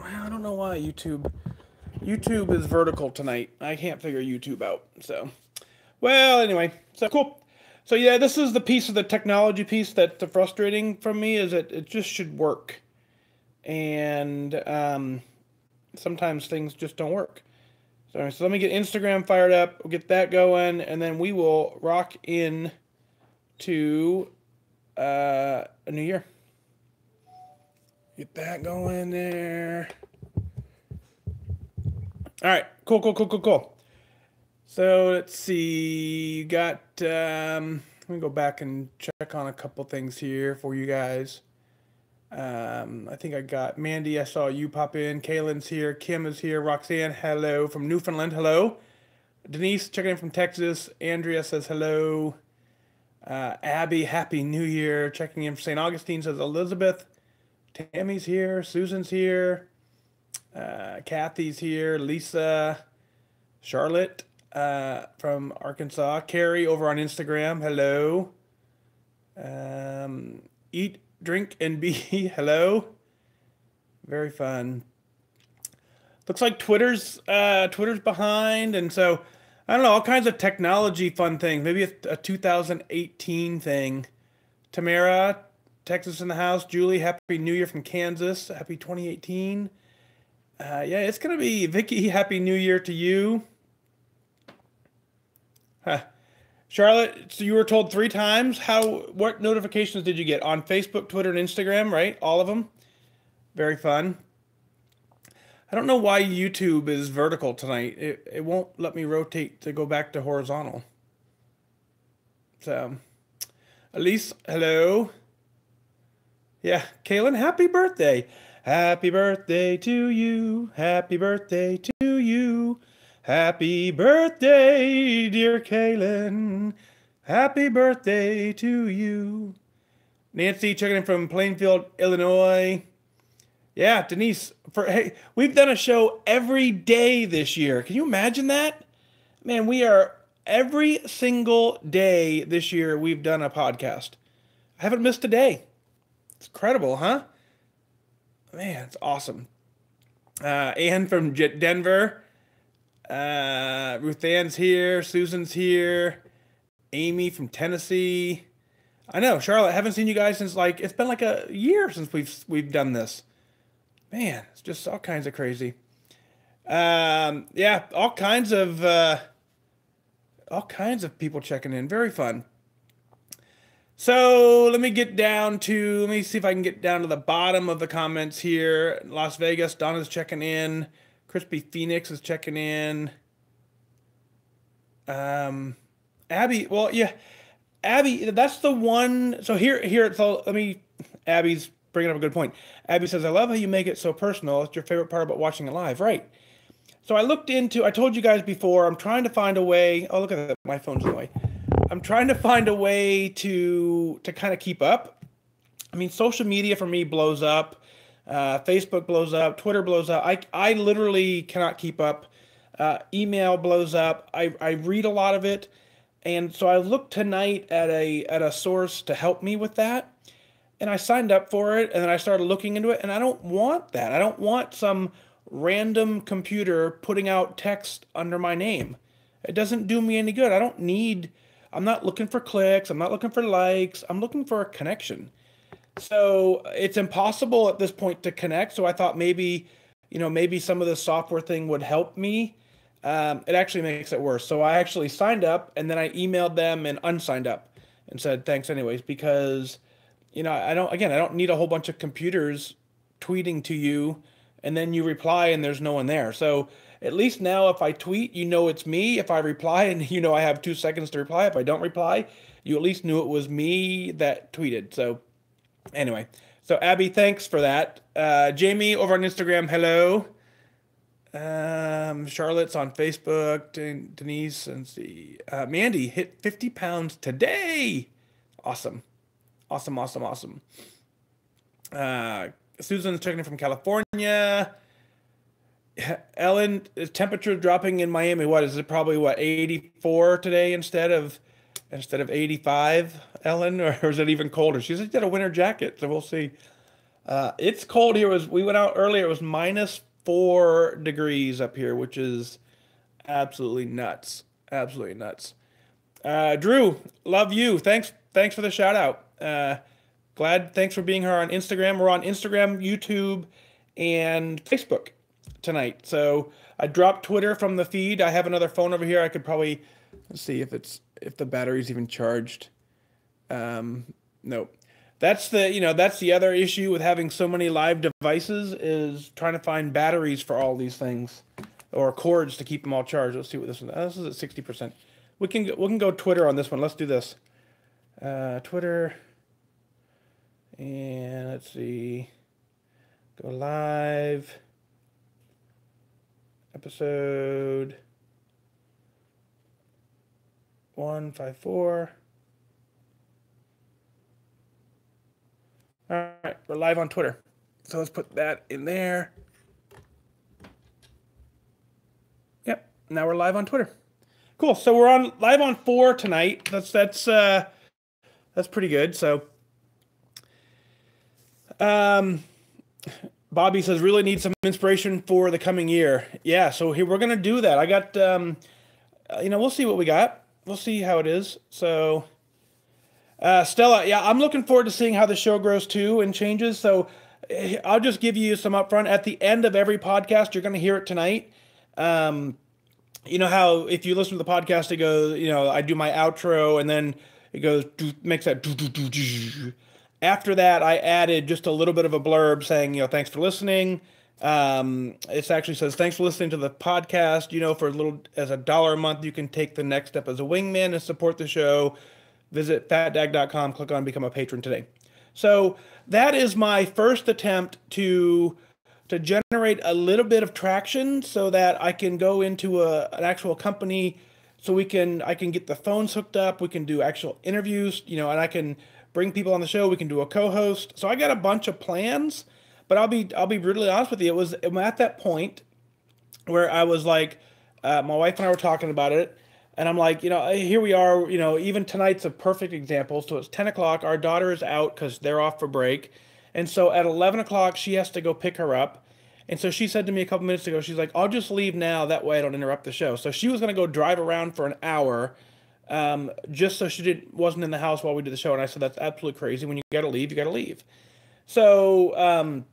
I don't know why YouTube is vertical tonight. I can't figure YouTube out. So, well, anyway, so cool. So yeah, this is the piece of the technology piece that's the frustrating from me is that it just should work, and sometimes things just don't work. So let me get Instagram fired up. We'll get that going, and then we will rock in to a new year. Get that going there. All right, cool. So let's see. Got let me go back and check on a couple things here for you guys. I think I got Mandy. I saw you pop in. Kaylin's here. Kim is here. Roxanne, hello from Newfoundland. Hello. Denise checking in from Texas. Andrea says hello. Abby, happy New Year. Checking in from St. Augustine says Elizabeth. Tammy's here. Susan's here. Kathy's here. Lisa. Charlotte from Arkansas. Carrie over on Instagram. Hello. Eat, drink, and be. Hello. Very fun. Looks like Twitter's behind, and so I don't know, all kinds of technology fun things. Maybe a 2018 thing. Tamara, Texas in the house. Julie, happy New Year from Kansas. Happy 2018. Yeah, it's gonna be Vicky. Happy New Year to you. Huh. Charlotte, so you were told 3 times. What notifications did you get on Facebook, Twitter, and Instagram? Right, all of them. Very fun. I don't know why YouTube is vertical tonight. It won't let me rotate to go back to horizontal. So, Elise, hello. Yeah, Kaylin, happy birthday. Happy birthday to you. Happy birthday to you. Happy birthday, dear Kaylin. Happy birthday to you. Nancy checking in from Plainfield, Illinois. Yeah, Denise, hey, we've done a show every day this year. Can you imagine that? Man, we are every single day this year we've done a podcast. I haven't missed a day. It's incredible, huh? Man, it's awesome. Ann from Denver. Ruth Ann's here. Susan's here. Amy from Tennessee. I know, Charlotte, I haven't seen you guys since it's been like a year since we've done this. Man, it's just all kinds of crazy. Yeah, all kinds of people checking in. Very fun. So let me see if I can get down to the bottom of the comments here. Las Vegas, Donna's checking in. Crispy Phoenix is checking in. Abby, well, yeah, Abby, that's the one. So Abby's bringing up a good point. Abby says, I love how you make it so personal. It's your favorite part about watching it live, right? So I told you guys before, I'm trying to find a way. Oh, look at that. My phone's in the way. I'm trying to find a way to kind of keep up. I mean, social media for me blows up. Facebook blows up. Twitter blows up. I literally cannot keep up. Email blows up. I read a lot of it. And so I looked tonight at a source to help me with that. And I signed up for it, and then I started looking into it, and I don't want that. I don't want some random computer putting out text under my name. It doesn't do me any good. I'm not looking for clicks. I'm not looking for likes. I'm looking for a connection. So it's impossible at this point to connect. So I thought maybe some of the software thing would help me. It actually makes it worse. So I actually signed up, and then I emailed them and unsigned up and said thanks anyways, because I don't need a whole bunch of computers tweeting to you and then you reply and there's no one there. So at least now if I tweet, it's me. If I reply and I have 2 seconds to reply. If I don't reply, you at least knew it was me that tweeted. So anyway, so Abby, thanks for that. Jamie over on Instagram, hello. Charlotte's on Facebook. Denise, and see. Mandy hit 50 pounds today. Awesome. Susan's checking in from California. Ellen, is temperature dropping in Miami? What is it? Probably 84 today instead of 85, Ellen, or is it even colder? She's got a winter jacket, so we'll see. It's cold here. We went out earlier. It was -4 degrees up here, which is absolutely nuts. Absolutely nuts. Drew, love you. Thanks for the shout out. Thanks for being here on Instagram. We're on Instagram, YouTube, and Facebook tonight. So I dropped Twitter from the feed. I have another phone over here. I could probably see if the battery's even charged. Nope. That's the other issue with having so many live devices is trying to find batteries for all these things or cords to keep them all charged. Let's see what this one. This is at 60%. We can go Twitter on this one. Let's do this. Twitter, and let's see. Go live. Episode 154. All right, we're live on Twitter. So let's put that in there. Yep, now we're live on Twitter. Cool. So we're live on 4 tonight. That's pretty good. So Bobby says really need some inspiration for the coming year. Yeah, so here we're gonna do that. I got we'll see what we got. We'll see how it is. So Stella, yeah, I'm looking forward to seeing how the show grows too and changes. So I'll just give you some upfront. At the end of every podcast, you're going to hear it tonight. You know how if you listen to the podcast, it goes, I do my outro and then it goes, makes that. After that, I added just a little bit of a blurb saying, thanks for listening. It actually says, thanks for listening to the podcast. For as $1 a month, you can take the next step as a wingman and support the show. Visit fatdag.com, click on Become a Patron today. So that is my first attempt to generate a little bit of traction so that I can go into an actual company so I can get the phones hooked up, we can do actual interviews, and I can bring people on the show, we can do a co-host. So I got a bunch of plans, but I'll be brutally honest with you. I'm at that point where I was like, my wife and I were talking about it. And I'm like, here we are, even tonight's a perfect example. So it's 10 o'clock. Our daughter is out because they're off for break. And so at 11 o'clock, she has to go pick her up. And so she said to me a couple minutes ago, she's like, I'll just leave now. That way I don't interrupt the show. So she was going to go drive around for an hour just so she wasn't in the house while we did the show. And I said, that's absolutely crazy. When you got to leave, you got to leave. So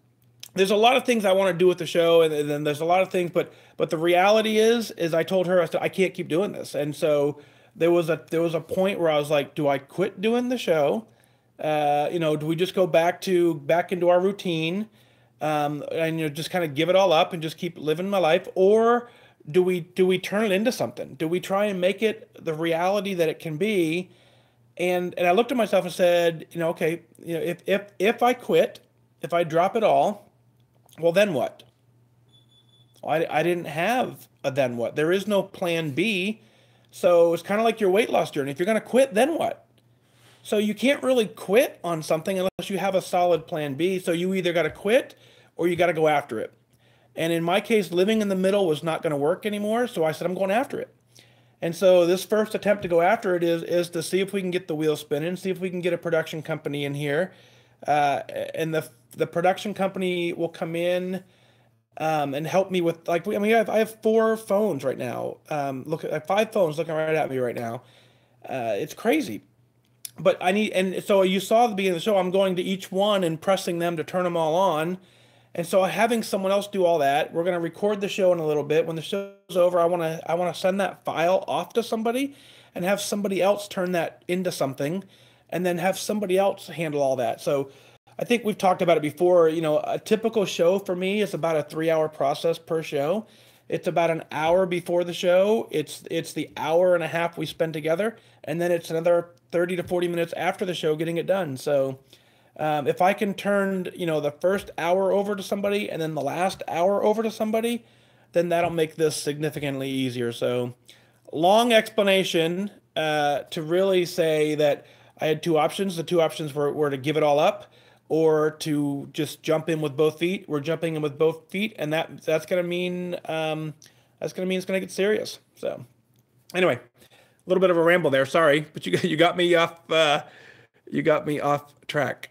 there's a lot of things I want to do with the show, and then there's a lot of things, but the reality is I told her, I said, I can't keep doing this. And so there was a point where I was like, do I quit doing the show? Do we just go back into our routine, and just kind of give it all up and just keep living my life, or do we turn it into something? Do we try and make it the reality that it can be? And I looked at myself and said, okay, if I quit, if I drop it all, well, then what? I didn't have a then what. There is no plan B. So it's kind of like your weight loss journey. If you're going to quit, then what? So you can't really quit on something unless you have a solid plan B. So you either got to quit or you got to go after it. And in my case, living in the middle was not going to work anymore. So I said, I'm going after it. And so this first attempt to go after it is to see if we can get the wheel spinning, see if we can get a production company in here. And the production company will come in and help me with I have 4 phones right now. I have 5 phones looking right at me right now. It's crazy. But and so you saw at the beginning of the show, I'm going to each one and pressing them to turn them all on. And so having someone else do all that, we're going to record the show in a little bit. When the show's over, I want to send that file off to somebody and have somebody else turn that into something, and then have somebody else handle all that. So I think we've talked about it before. A typical show for me is about a 3-hour process per show. It's about an hour before the show. It's the hour and a half we spend together, and then it's another 30 to 40 minutes after the show getting it done. So if I can turn, the first hour over to somebody and then the last hour over to somebody, then that'll make this significantly easier. So long explanation to really say that I had 2 options. The 2 options were to give it all up or to just jump in with both feet. We're jumping in with both feet, and that's going to mean it's going to get serious. So anyway, a little bit of a ramble there. Sorry, but you got me off. You got me off track.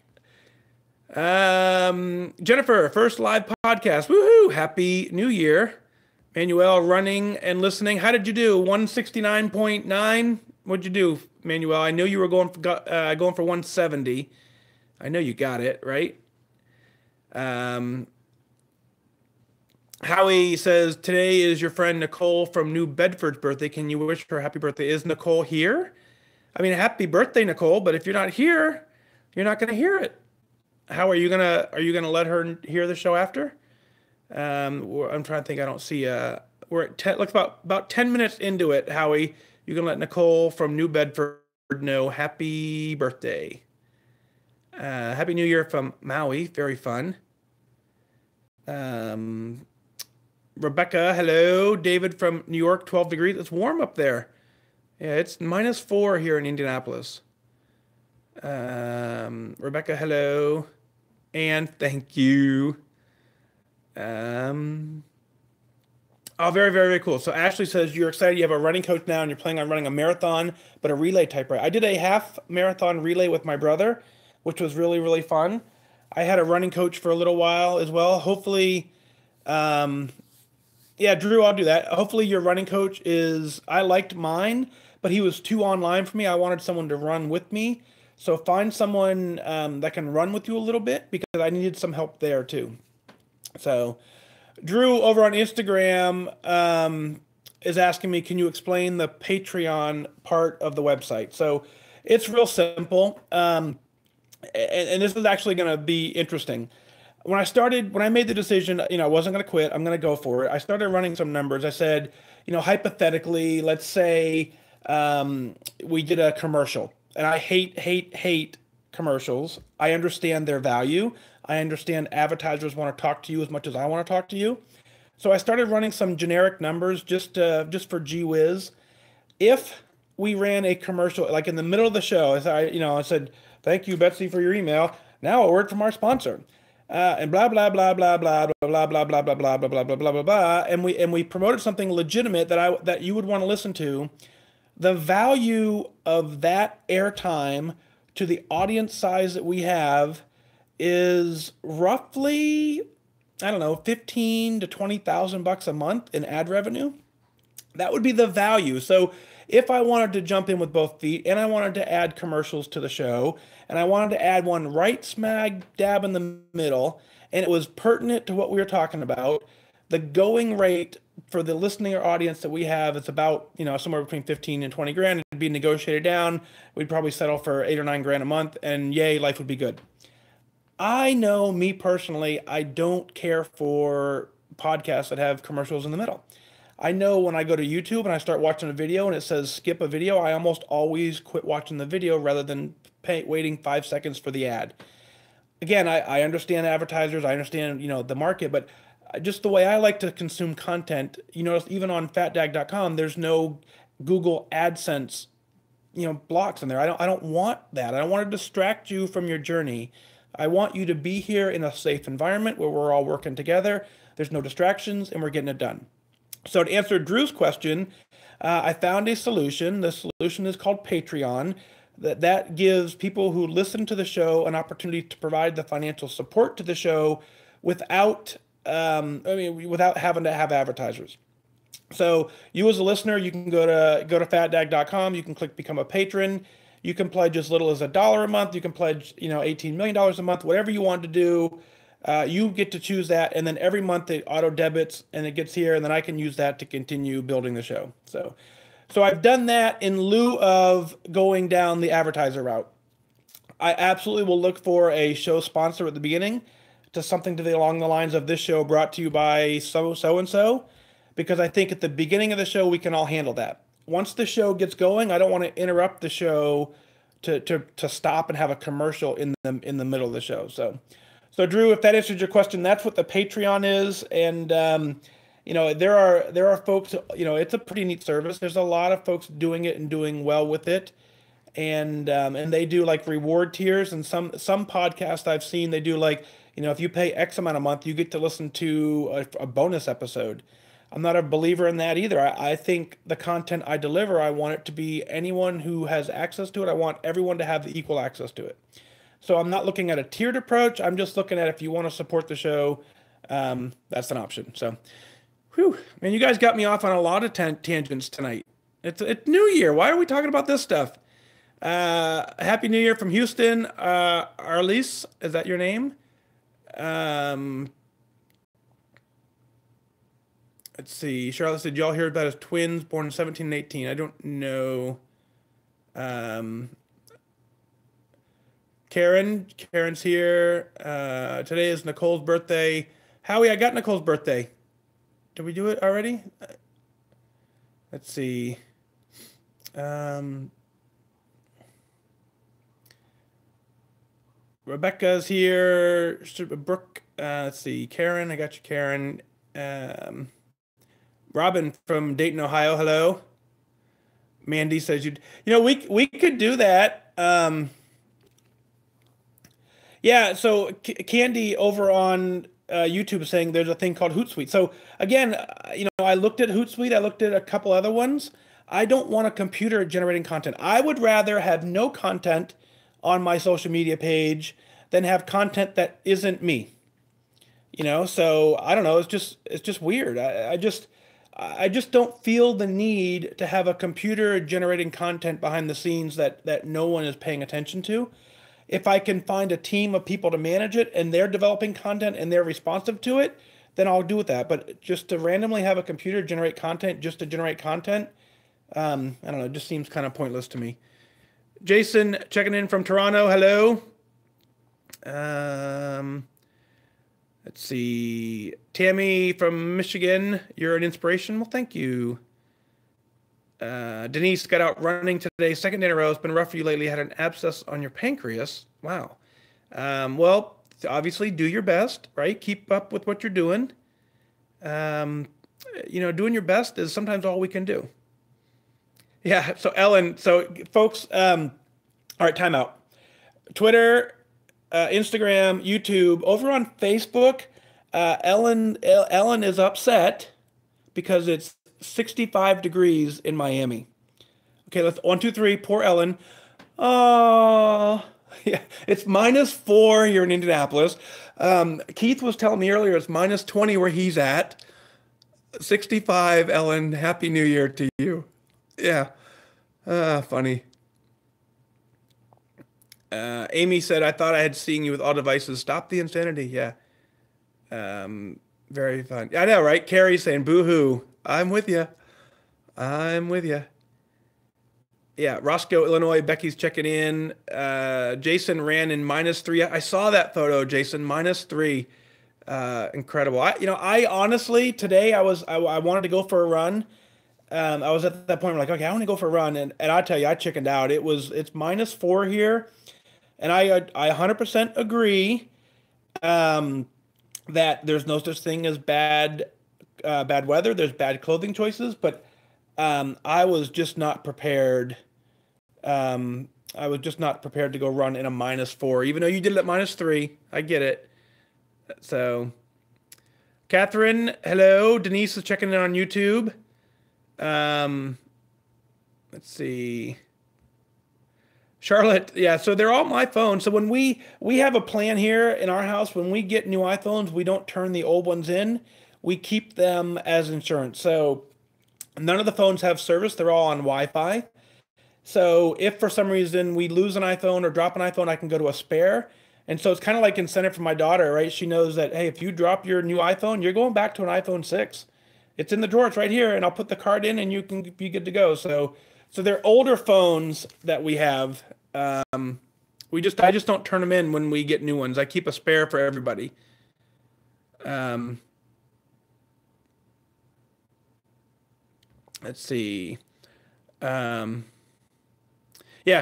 Jennifer, first live podcast. Woohoo! Happy New Year. Manuel running and listening. How did you do? 169.9? What'd you do, Manuel? I knew you were going for 170. I know you got it, right? Um, Howie says, today is your friend Nicole from New Bedford's birthday. Can you wish her a happy birthday? Is Nicole here? I mean, happy birthday, Nicole, but if you're not here, you're not going to hear it. How are you gonna let her hear the show after? I'm trying to think. I don't see. We're at 10, looks about 10 minutes into it. Howie, you can let Nicole from New Bedford know happy birthday. Happy New Year from Maui. Very fun. Um, Rebecca, hello. David from New York, 12 degrees. It's warm up there. Yeah, it's -4 here in Indianapolis. Rebecca, hello. And thank you. Um, oh, very, very, very cool. So Ashley says you're excited. You have a running coach now, and you're planning on running a marathon, but a relay type. Right? I did a half marathon relay with my brother, which was really, really fun. I had a running coach for a little while as well. Hopefully, um, yeah, Drew, I'll do that. Hopefully, your running coach is. I liked mine, but he was too online for me. I wanted someone to run with me. So find someone that can run with you a little bit because I needed some help there too. So Drew over on Instagram is asking me, can you explain the Patreon part of the website? So it's real simple. And this is actually going to be interesting. When I made the decision, I wasn't going to quit. I'm going to go for it. I started running some numbers. I said, hypothetically, let's say we did a commercial, and I hate commercials. I understand their value. I understand advertisers want to talk to you as much as I want to talk to you. So I started running some generic numbers just for gee whiz. If we ran a commercial like in the middle of the show, I said, "Thank you, Betsy, for your email. Now a word from our sponsor." And blah blah blah blah blah blah blah blah blah blah blah blah blah blah blah blah blah, and we promoted something legitimate that you would want to listen to. The value of that airtime to the audience size that we have is roughly, I don't know, 15 to 20,000 bucks a month in ad revenue. That would be the value. So if I wanted to jump in with both feet and I wanted to add commercials to the show and I wanted to add one right smack dab in the middle and it was pertinent to what we were talking about, the going rate for the listening audience that we have is about, somewhere between 15 and 20 grand. It'd be negotiated down. We'd probably settle for 8 or 9 grand a month and yay, life would be good. I know, me personally, I don't care for podcasts that have commercials in the middle. I know when I go to YouTube and I start watching a video and it says skip a video, I almost always quit watching the video rather than waiting 5 seconds for the ad. Again, I understand advertisers, I understand, the market, but just the way I like to consume content, even on fatdag.com, there's no Google AdSense, blocks in there. I don't want that. I don't want to distract you from your journey. I want you to be here in a safe environment where we're all working together. There's no distractions and we're getting it done. So to answer Drew's question, I found a solution. The solution is called Patreon. That gives people who listen to the show an opportunity to provide the financial support to the show without without having to have advertisers. So you as a listener, you can go to fatdag.com. You can click become a patron. You can pledge as little as $1 a month. You can pledge, $18 million a month, whatever you want to do. You get to choose that. And then every month it auto debits and it gets here. And then I can use that to continue building the show. So I've done that in lieu of going down the advertiser route. I absolutely will look for a show sponsor at the beginning to something along the lines of this show brought to you by so-and-so, because I think at the beginning of the show, we can all handle that. Once the show gets going, I don't want to interrupt the show to stop and have a commercial in the middle of the show. So Drew, if that answers your question, that's what the Patreon is. And, there are folks, it's a pretty neat service. There's a lot of folks doing it and doing well with it. And they do like reward tiers, and some podcasts I've seen, they do like, if you pay X amount a month, you get to listen to a bonus episode. I'm not a believer in that either. I think the content I deliver, I want it to be anyone who has access to it. I want everyone to have the equal access to it. So I'm not looking at a tiered approach. I'm just looking at if you want to support the show, that's an option. So, whew, man, you guys got me off on a lot of tangents tonight. It's New Year. Why are we talking about this stuff? Happy New Year from Houston. Arlise, is that your name? Um, let's see. Charlotte said, y'all hear about his twins born in 17 and 18. I don't know. Um, Karen's here. Today is Nicole's birthday. Howie, I got Nicole's birthday. Did we do it already? Let's see. Rebecca's here. Brooke, let's see. Karen, I got you, Karen. Robin from Dayton, Ohio. Hello. Mandy says we could do that. Yeah, so Candy over on YouTube is saying there's a thing called Hootsuite. So again, I looked at Hootsuite. I looked at a couple other ones. I don't want a computer generating content. I would rather have no content on my social media page than have content that isn't me. So I don't know. It's just weird. I just don't feel the need to have a computer generating content behind the scenes that no one is paying attention to. If I can find a team of people to manage it and they're developing content and they're responsive to it, then I'll do with that. But just to randomly have a computer generate content just to generate content, I don't know, it just seems kind of pointless to me. Jason checking in from Toronto. Hello. Let's see. Tammy from Michigan. You're an inspiration. Well, thank you. Denise got out running today. Second day in a row. It's been rough for you lately. Had an abscess on your pancreas. Wow. Well, obviously do your best, right? Keep up with what you're doing. Doing your best is sometimes all we can do. Yeah. So Ellen, folks, all right, time out. Twitter, Instagram, YouTube, over on Facebook, Ellen is upset because it's 65 degrees in Miami. Okay, let's 1, 2, 3. Poor Ellen. Oh, yeah, it's -4 here in Indianapolis. Keith was telling me earlier it's -20 where he's at. 65, Ellen. Happy New Year to you. Yeah, funny. Amy said, I thought I had seen you with all devices. Stop the insanity. Yeah. Very fun. I know, right? Carrie saying, boo-hoo. I'm with you. I'm with you. Yeah, Roscoe, Illinois. Becky's checking in. Jason ran in -3. I saw that photo, Jason. -3. Incredible. I honestly, today I wanted to go for a run. I was at that point where okay, I want to go for a run. And I tell you, I chickened out. It's -4 here. And I 100% agree that there's no such thing as bad weather. There's bad clothing choices, but I was just not prepared. I was just not prepared to go run in a -4, even though you did it at -3. I get it. So, Catherine, hello. Denise is checking in on YouTube. Let's see. Charlotte, yeah, so they're all my phones. So when we have a plan here in our house, when we get new iPhones, we don't turn the old ones in. We keep them as insurance. So none of the phones have service. They're all on Wi-Fi. So if for some reason we lose an iPhone or drop an iPhone, I can go to a spare. And so it's kind of like incentive for my daughter, right? She knows that, hey, if you drop your new iPhone, you're going back to an iPhone 6. It's in the drawer. It's right here. And I'll put the card in and you can be good to go. So they're older phones that we have. I just don't turn them in when we get new ones. I keep a spare for everybody. Let's see. Yeah,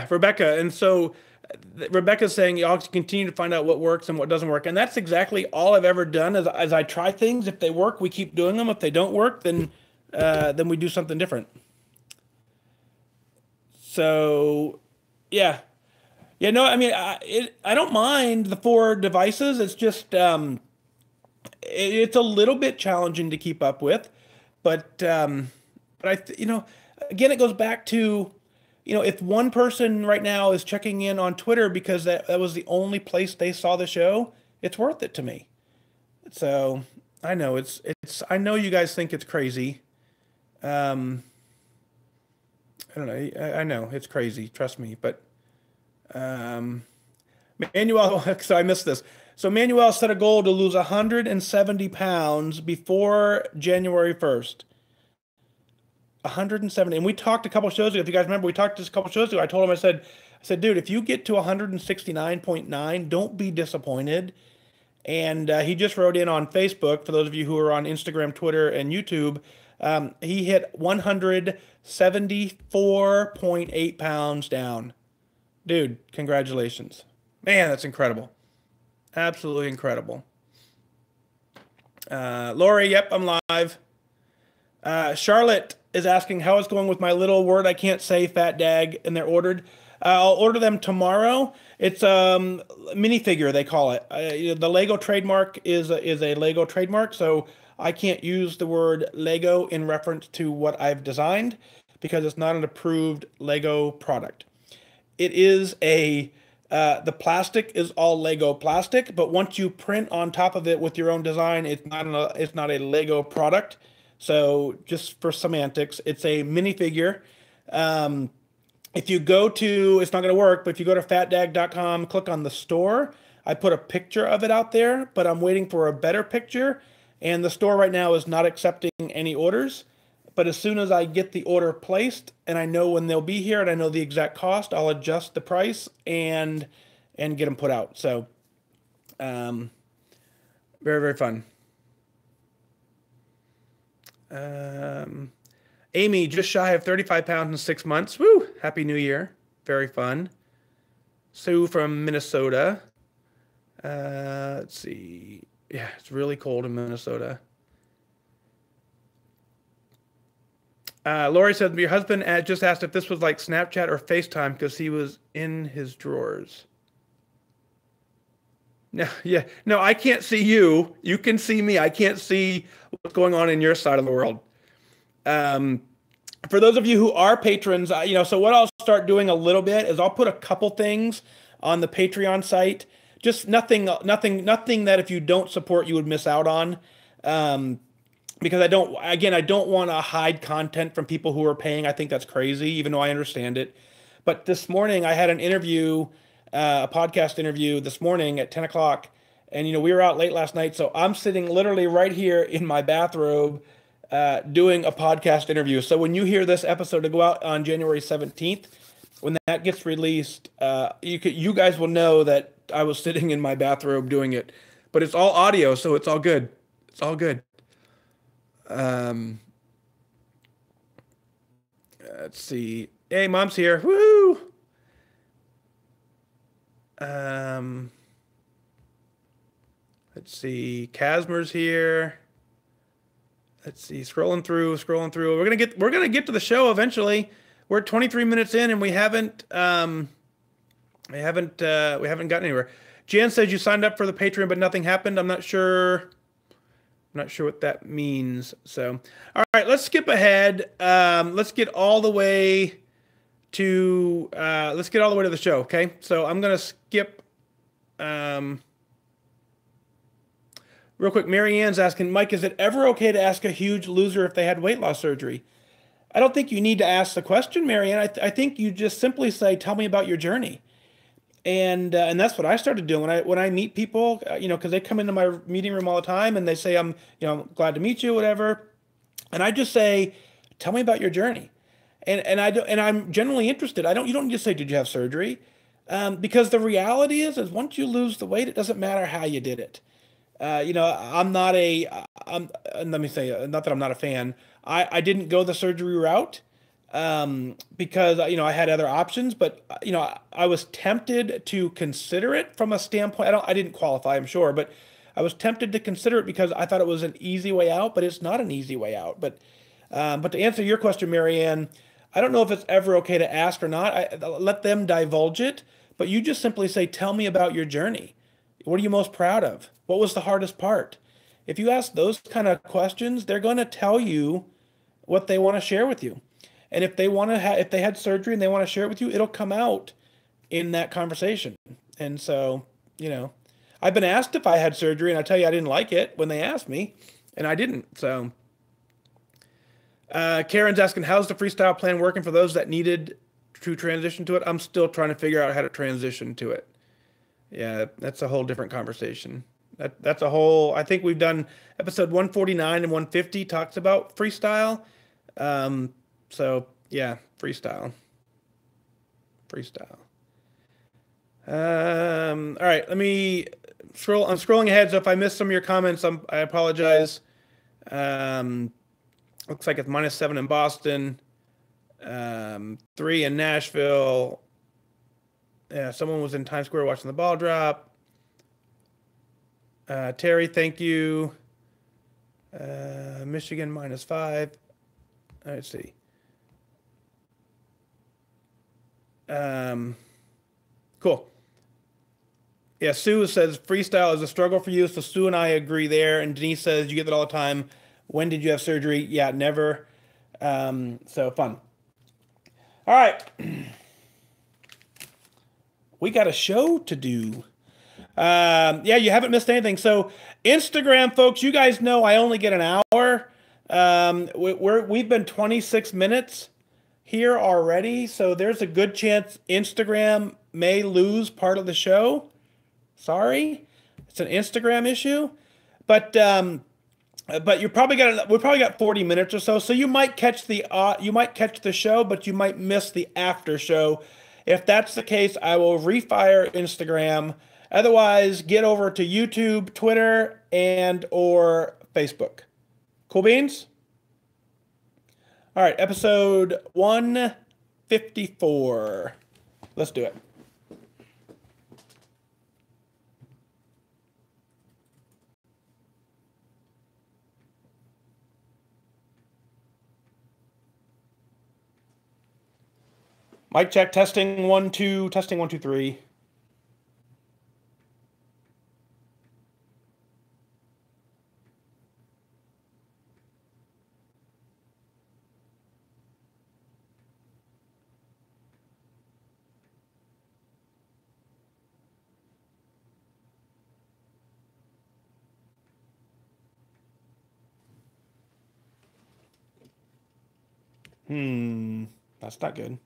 Rebecca. And so Rebecca's saying y'all continue to find out what works and what doesn't work. And that's exactly all I've ever done as I try things. If they work, we keep doing them. If they don't work, then we do something different. So, yeah. Yeah, no, I mean, I don't mind the 4 devices. It's just, it's a little bit challenging to keep up with. But again, it goes back to if one person right now is checking in on Twitter because that was the only place they saw the show, it's worth it to me. So I know I know you guys think it's crazy. Um, I don't know. I know it's crazy. Trust me. But um, Manuel, so I missed this. So Manuel set a goal to lose 170 pounds before January 1st. 170. And we talked a couple shows ago. If you guys remember, we talked just a couple shows ago. I told him, I said, dude, if you get to 169.9, don't be disappointed. And he just wrote in on Facebook, for those of you who are on Instagram, Twitter, and YouTube, he hit 174.8 pounds down. Dude, congratulations. Man, that's incredible. Absolutely incredible. Lori, yep, I'm live. Charlotte is asking how it's going with my little word I can't say, fat dag, and they're ordered. I'll order them tomorrow. It's minifigure, they call it. The Lego trademark is a Lego trademark, so I can't use the word Lego in reference to what I've designed because it's not an approved Lego product. It is the plastic is all Lego plastic, but once you print on top of it with your own design, it's not a Lego product. So just for semantics, it's a minifigure. If you go to, it's not going to work, but if you go to fatdag.com, click on the store, I put a picture of it out there, but I'm waiting for a better picture. And the store right now is not accepting any orders. But as soon as I get the order placed and I know when they'll be here and I know the exact cost, I'll adjust the price and get them put out. So, very, very fun. Amy, just shy of 35 pounds in 6 months. Woo! Happy New Year. Very fun. Sue from Minnesota. Let's see. Yeah, it's really cold in Minnesota. Lori said, your husband just asked if this was like Snapchat or FaceTime because he was in his drawers. No, yeah. No, I can't see you. You can see me. I can't see what's going on in your side of the world. For those of you who are patrons, so what I'll start doing a little bit is I'll put a couple things on the Patreon site. Just nothing that if you don't support, you would miss out on. Because I don't want to hide content from people who are paying. I think that's crazy, even though I understand it. But this morning I had an interview, a podcast interview this morning at 10 o'clock. And, we were out late last night. So I'm sitting literally right here in my bathrobe, doing a podcast interview. So when you hear this episode to go out on January 17th, when that gets released, you guys will know that I was sitting in my bathrobe doing it. But it's all audio, so it's all good. It's all good. Let's see. Hey, Mom's here. Woohoo! Let's see. Casmer's here. Let's see. Scrolling through. We're gonna get to the show eventually. We're 23 minutes in and we haven't gotten anywhere. Jan says you signed up for the Patreon, but nothing happened. I'm not sure what that means. So, all right, let's skip ahead. Let's get all the way to the show. Okay. So I'm going to skip, real quick. Marianne's asking, Mike, is it ever okay to ask a huge loser if they had weight loss surgery? I don't think you need to ask the question, Marianne. I think you just simply say, tell me about your journey. And that's what I started doing when I meet people, because they come into my meeting room all the time and they say, I'm glad to meet you, whatever. And I just say, tell me about your journey. And I'm genuinely interested. You don't just say, did you have surgery? Because the reality is once you lose the weight, it doesn't matter how you did it. Let me say, not that I'm not a fan. I didn't go the surgery route. Because, I had other options, but, I was tempted to consider it from a standpoint. I didn't qualify, I'm sure, but I was tempted to consider it because I thought it was an easy way out, but it's not an easy way out. But to answer your question, Marianne, I don't know if it's ever okay to ask or not. Let them divulge it, but you just simply say, tell me about your journey. What are you most proud of? What was the hardest part? If you ask those kind of questions, they're going to tell you what they want to share with you. And if they want to if they had surgery and they want to share it with you, it'll come out in that conversation. And so, you know, I've been asked if I had surgery, and I tell you I didn't like it when they asked me, and I didn't. So, Karen's asking, how's the freestyle plan working for those that needed to transition to it? I'm still trying to figure out how to transition to it. Yeah, that's a whole different conversation. That's a whole. I think we've done episode 149 and 150 talks about freestyle. So yeah, freestyle. All right, let me scroll. I'm scrolling ahead, so if I missed some of your comments, I apologize. Looks like it's -7 in Boston, 3 in Nashville. Yeah, someone was in Times Square watching the ball drop. Terry, thank you. Michigan -5. Let's see. Cool. Yeah, Sue says freestyle is a struggle for you. So Sue and I agree there. And Denise says you get that all the time. When did you have surgery? Yeah, never. So fun. All right. We got a show to do. Yeah, you haven't missed anything. So Instagram, folks, you guys know I only get an hour. We've been 26 minutes here already. So there's a good chance Instagram may lose part of the show. Sorry, it's an Instagram issue, but we probably got 40 minutes or so. So you might catch the show, but you might miss the after show. If that's the case, I will refire Instagram. Otherwise, get over to YouTube, Twitter, and or Facebook. Cool beans? All right, episode 154. Let's do it. Mic check, testing 1 2, testing 1 2 3. That's not good.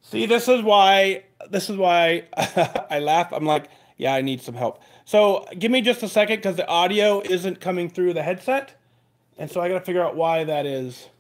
See, this is why I laugh. I'm like, yeah, I need some help. So give me just a second because the audio isn't coming through the headset. And so I got to figure out why that is.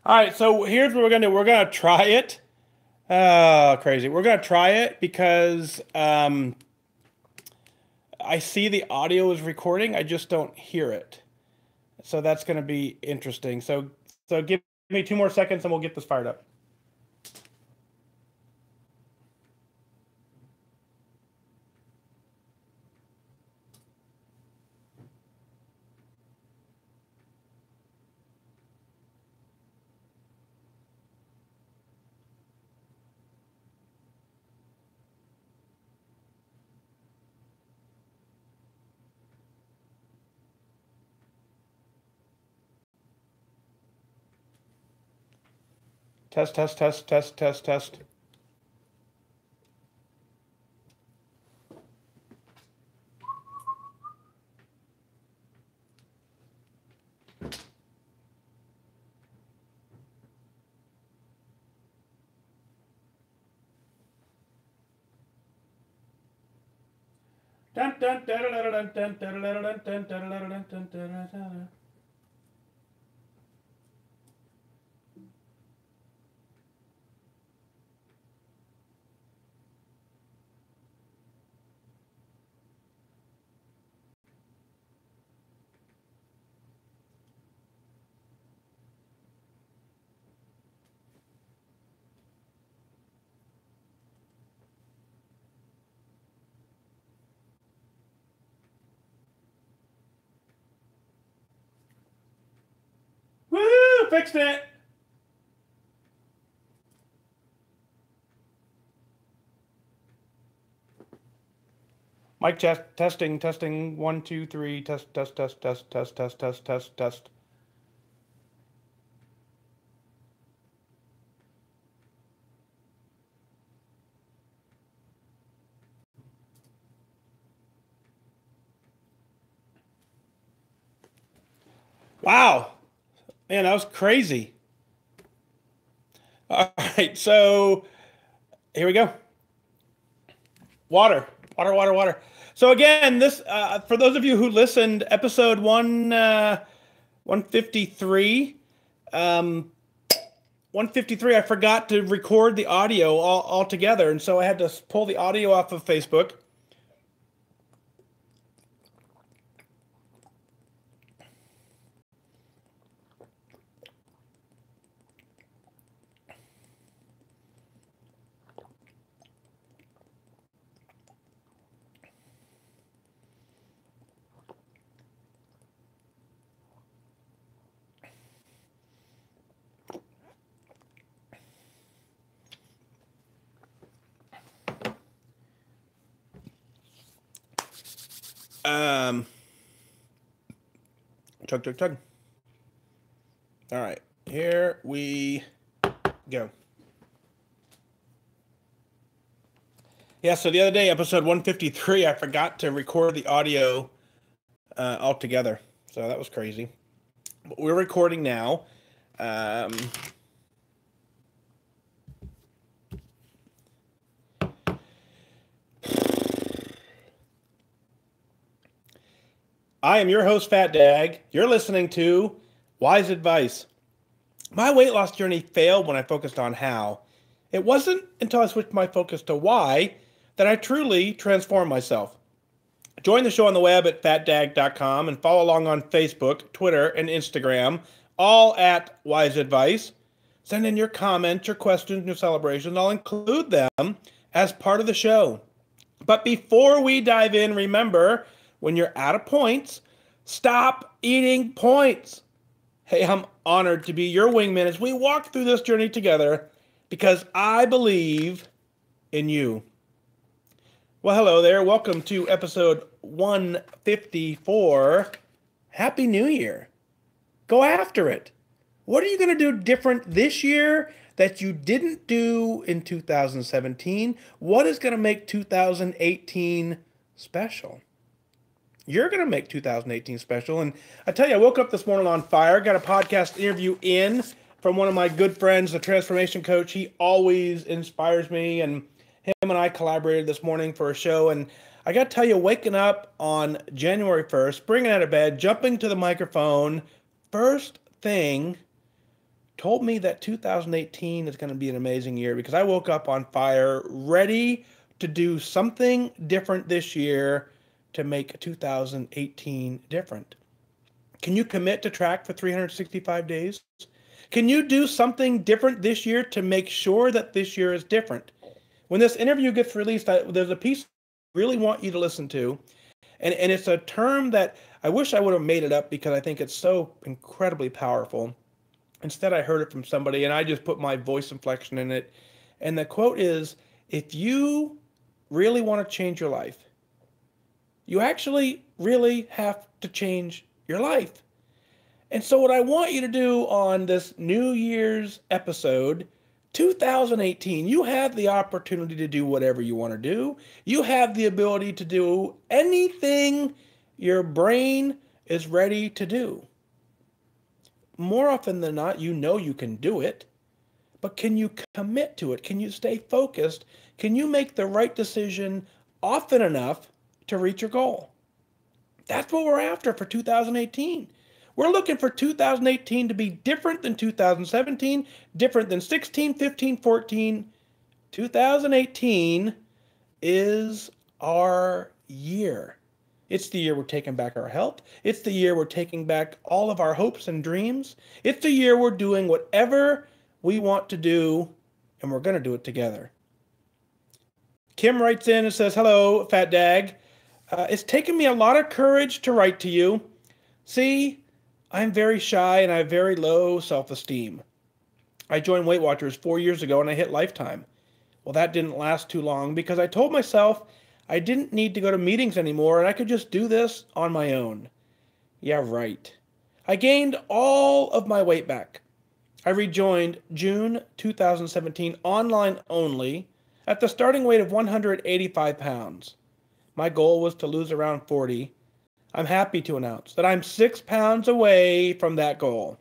All right, so here's what we're gonna do. We're gonna try it. Crazy. We're gonna try it because I see the audio is recording. I just don't hear it. So that's gonna be interesting. So give me 2 more seconds and we'll get this fired up. Test, test, test, test, test, test. Dun, dun, dun, dun, dun, dun, dun, dun, dun, dun, dun, dun, dun, dun. Woo! Fixed it. Mic test, testing, testing. 1, 2, 3. Test, test, test, test, test, test, test, test, test. Wow, man, that was crazy. All right, so here we go. Water, water, water, water. So again, this for those of you who listened, episode 153. 153, I forgot to record the audio all together, and so I had to pull the audio off of Facebook. Chug, chug, chug. All right, here we go. Yeah, so the other day, episode 153, I forgot to record the audio all together. So that was crazy. But we're recording now. I am your host, Fat Dag. You're listening to Wise Advice. My weight loss journey failed when I focused on how. It wasn't until I switched my focus to why that I truly transformed myself. Join the show on the web at fatdag.com and follow along on Facebook, Twitter, and Instagram, all at Wise Advice. Send in your comments, your questions, your celebrations. I'll include them as part of the show. But before we dive in, remember, when you're out of points, stop eating points. Hey, I'm honored to be your wingman as we walk through this journey together because I believe in you. Well, hello there. Welcome to episode 154. Happy New Year. Go after it. What are you going to do different this year that you didn't do in 2017? What is going to make 2018 special? You're going to make 2018 special. And I tell you, I woke up this morning on fire, got a podcast interview in from one of my good friends, the transformation coach. He always inspires me, and him and I collaborated this morning for a show. And I got to tell you, waking up on January 1st, springing out of bed, jumping to the microphone, first thing, told me that 2018 is going to be an amazing year because I woke up on fire, ready to do something different this year to make 2018 different. Can you commit to track for 365 days? Can you do something different this year to make sure that this year is different? When this interview gets released, there's a piece I really want you to listen to. And it's a term that I wish I would have made it up because I think it's so incredibly powerful. Instead, I heard it from somebody and I just put my voice inflection in it. And the quote is, if you really want to change your life, you actually really have to change your life. And so what I want you to do on this New Year's episode, 2018, you have the opportunity to do whatever you want to do. You have the ability to do anything your brain is ready to do. More often than not, you know you can do it, but can you commit to it? Can you stay focused? Can you make the right decision often enough to reach your goal? That's what we're after for 2018. We're looking for 2018 to be different than 2017, different than 16, 15, 14. 2018 is our year. It's the year we're taking back our health. It's the year we're taking back all of our hopes and dreams. It's the year we're doing whatever we want to do, and we're going to do it together. Kim writes in and says, hello, Fat Dag. It's taken me a lot of courage to write to you. See, I'm very shy and I have very low self-esteem. I joined Weight Watchers 4 years ago and I hit lifetime. Well, that didn't last too long because I told myself I didn't need to go to meetings anymore and I could just do this on my own. Yeah, right. I gained all of my weight back. I rejoined June 2017 online only at the starting weight of 185 pounds. My goal was to lose around 40. I'm happy to announce that I'm 6 pounds away from that goal.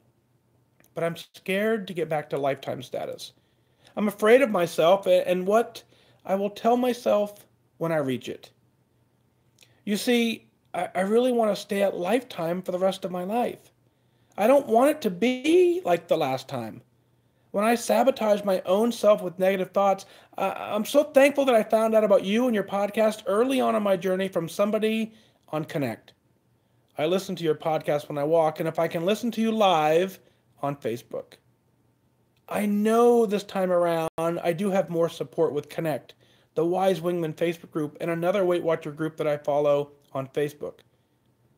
But I'm scared to get back to lifetime status. I'm afraid of myself and what I will tell myself when I reach it. You see, I really want to stay at lifetime for the rest of my life. I don't want it to be like the last time. When I sabotage my own self with negative thoughts, I'm so thankful that I found out about you and your podcast early on in my journey from somebody on Connect. I listen to your podcast when I walk, and if I can listen to you live on Facebook. I know this time around I do have more support with Connect, the Wise Wingman Facebook group, and another Weight Watcher group that I follow on Facebook.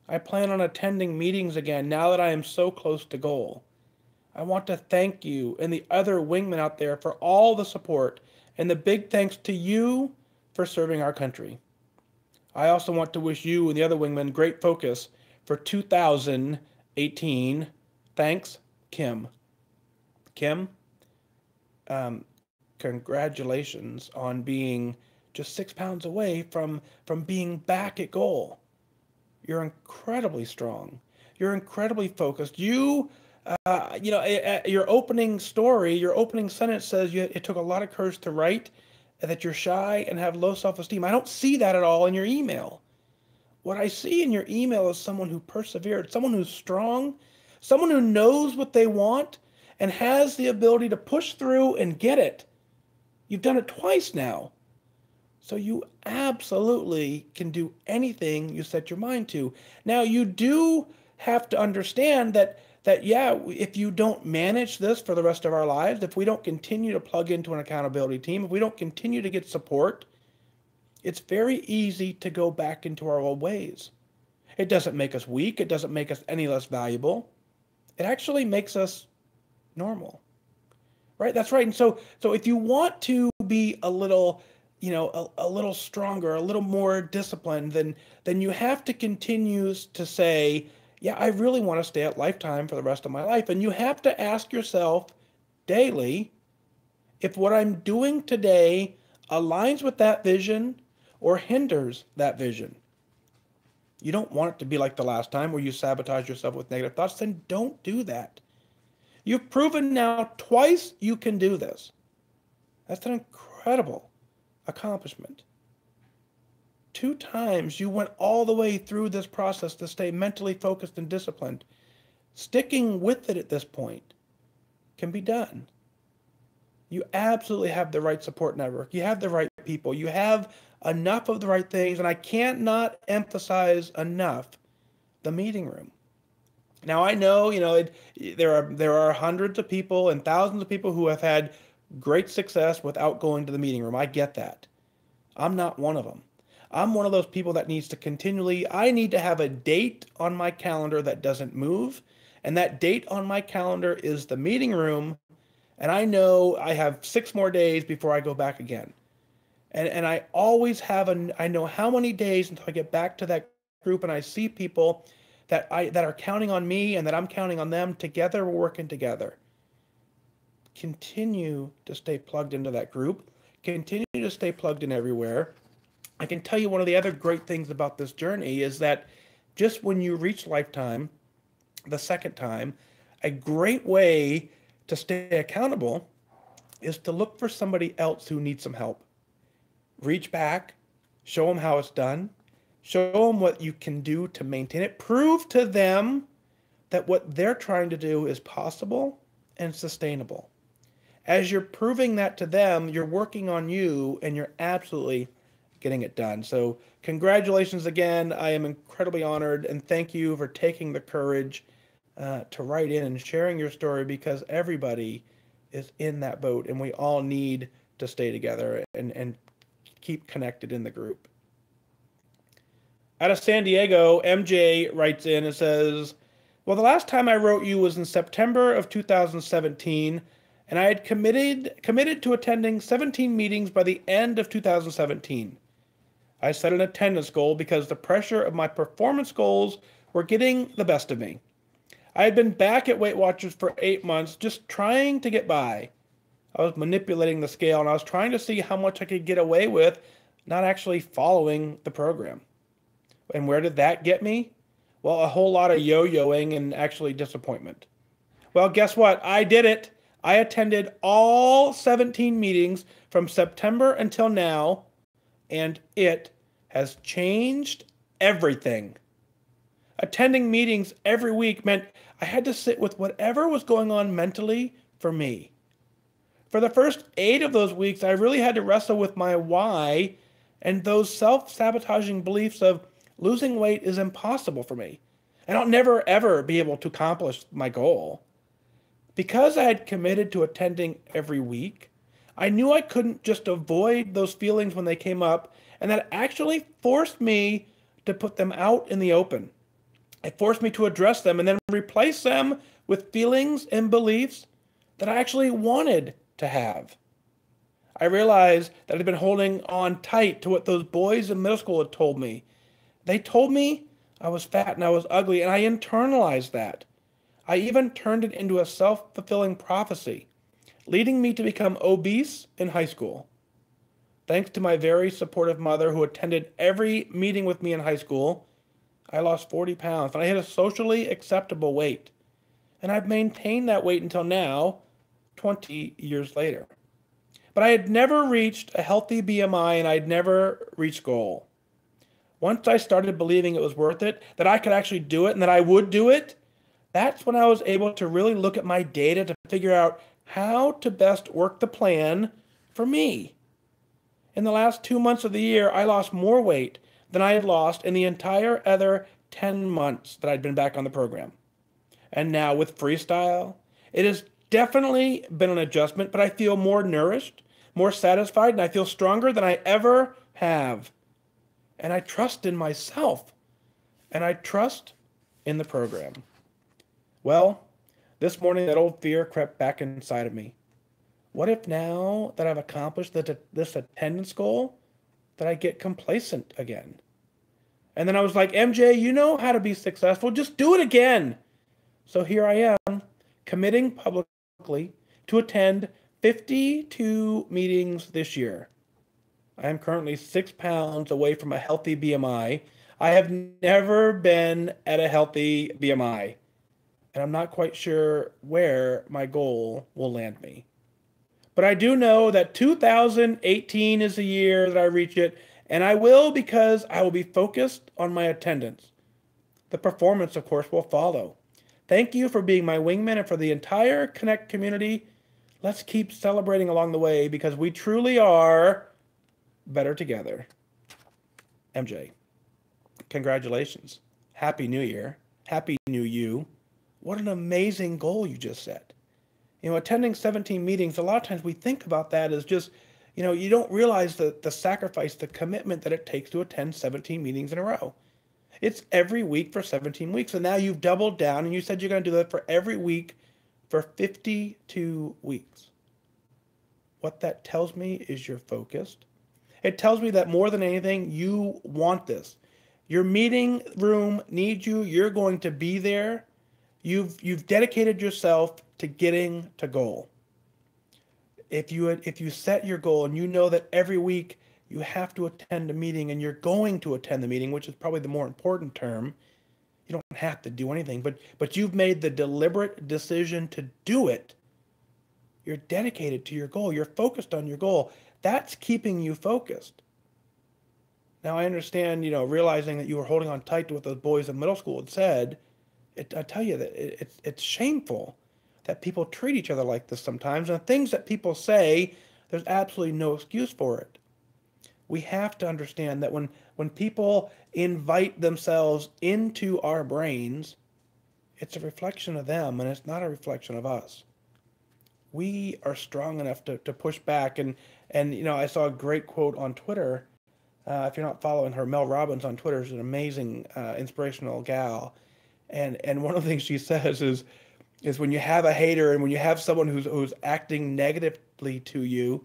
I plan on attending meetings again now that I am so close to goal. I want to thank you and the other wingmen out there for all the support, and the big thanks to you for serving our country. I also want to wish you and the other wingmen great focus for 2018. Thanks, Kim. Kim, congratulations on being just 6 pounds away from being back at goal. You're incredibly strong. You're incredibly focused. Your opening story, your opening sentence says it took a lot of courage to write, and that you're shy and have low self-esteem. I don't see that at all in your email. What I see in your email is someone who persevered, someone who's strong, someone who knows what they want and has the ability to push through and get it. You've done it twice now. So you absolutely can do anything you set your mind to. Now, you do have to understand that if you don't manage this for the rest of our lives, if we don't continue to plug into an accountability team, if we don't continue to get support, it's very easy to go back into our old ways. It doesn't make us weak. It doesn't make us any less valuable. It actually makes us normal. Right? That's right. And so if you want to be a little, a little stronger, a little more disciplined, then you have to continue to say, yeah, I really want to stay at lifetime for the rest of my life. And you have to ask yourself daily if what I'm doing today aligns with that vision or hinders that vision. You don't want it to be like the last time where you sabotage yourself with negative thoughts, then don't do that. You've proven now twice you can do this. That's an incredible accomplishment. 2 times you went all the way through this process to stay mentally focused and disciplined, sticking with it at this point. can be done. You absolutely have the right support network. You have the right people. You have enough of the right things. And I can't not emphasize enough the meeting room. Now I know, there are hundreds of people and thousands of people who have had great success without going to the meeting room. I get that. I'm not one of them. I'm one of those people that needs to I need to have a date on my calendar that doesn't move. And that date on my calendar is the meeting room. And I know I have 6 more days before I go back again. And I always I know how many days until I get back to that group and I see people that are counting on me and that I'm counting on them. Together, we're working together. Continue to stay plugged into that group. Continue to stay plugged in everywhere. I can tell you one of the other great things about this journey is that just when you reach lifetime, the second time, a great way to stay accountable is to look for somebody else who needs some help. Reach back, show them how it's done, show them what you can do to maintain it. Prove to them that what they're trying to do is possible and sustainable. As you're proving that to them, you're working on you and you're absolutely getting it done. So congratulations again. I am incredibly honored and thank you for taking the courage to write in and sharing your story, because everybody is in that boat and we all need to stay together and keep connected in the group. Out of San Diego, MJ writes in and says, well, the last time I wrote you was in September of 2017, and I had committed to attending 17 meetings by the end of 2017. I set an attendance goal because the pressure of my performance goals were getting the best of me. I had been back at Weight Watchers for 8 months, just trying to get by. I was manipulating the scale, and I was trying to see how much I could get away with not actually following the program. And where did that get me? Well, a whole lot of yo-yoing and actually disappointment. Well, guess what? I did it. I attended all 17 meetings from September until now, and it has changed everything. Attending meetings every week meant I had to sit with whatever was going on mentally for me. For the first 8 of those weeks, I really had to wrestle with my why and those self-sabotaging beliefs of losing weight is impossible for me, and I'll never, ever be able to accomplish my goal. Because I had committed to attending every week, I knew I couldn't just avoid those feelings when they came up, and that actually forced me to put them out in the open. It forced me to address them and then replace them with feelings and beliefs that I actually wanted to have. I realized that I'd been holding on tight to what those boys in middle school had told me. They told me I was fat and I was ugly, and I internalized that. I even turned it into a self-fulfilling prophecy, leading me to become obese in high school. Thanks to my very supportive mother who attended every meeting with me in high school, I lost 40 pounds and I hit a socially acceptable weight. And I've maintained that weight until now, 20 years later. But I had never reached a healthy BMI and I'd never reached goal. Once I started believing it was worth it, that I could actually do it and that I would do it, that's when I was able to really look at my data to figure out how to best work the plan for me. In the last 2 months of the year, I lost more weight than I had lost in the entire other 10 months that I'd been back on the program. And now with Freestyle, it has definitely been an adjustment, but I feel more nourished, more satisfied, and I feel stronger than I ever have. And I trust in myself, and I trust in the program. Well, this morning that old fear crept back inside of me. What if now that I've accomplished this attendance goal, that I get complacent again? And then I was like, MJ, you know how to be successful. Just do it again. So here I am, committing publicly to attend 52 meetings this year. I am currently 6 pounds away from a healthy BMI. I have never been at a healthy BMI, and I'm not quite sure where my goal will land me. But I do know that 2018 is the year that I reach it, and I will, because I will be focused on my attendance. The performance, of course, will follow. Thank you for being my wingman and for the entire Connect community. Let's keep celebrating along the way because we truly are better together. MJ, congratulations. Happy New Year. Happy New You. What an amazing goal you just set. You know, attending 17 meetings, a lot of times we think about that as just, you know, you don't realize the sacrifice, the commitment that it takes to attend 17 meetings in a row. It's every week for 17 weeks. And now you've doubled down and you said you're going to do that for every week for 52 weeks. What that tells me is you're focused. It tells me that more than anything, you want this. Your meeting room needs you. You're going to be there. You've dedicated yourself to getting to goal. If you set your goal and you know that every week you have to attend a meeting and you're going to attend the meeting, which is probably the more important term, you don't have to do anything, but you've made the deliberate decision to do it. You're dedicated to your goal. You're focused on your goal. That's keeping you focused. Now I understand, you know, realizing that you were holding on tight to what those boys in middle school had said. I tell you that it's shameful that people treat each other like this sometimes. And the things that people say, there's absolutely no excuse for it. We have to understand that when people invite themselves into our brains, it's a reflection of them and it's not a reflection of us. We are strong enough to push back. And you know, I saw a great quote on Twitter. If you're not following her, Mel Robbins on Twitter is an amazing, inspirational gal. And one of the things she says is when you have a hater and when you have someone who's acting negatively to you,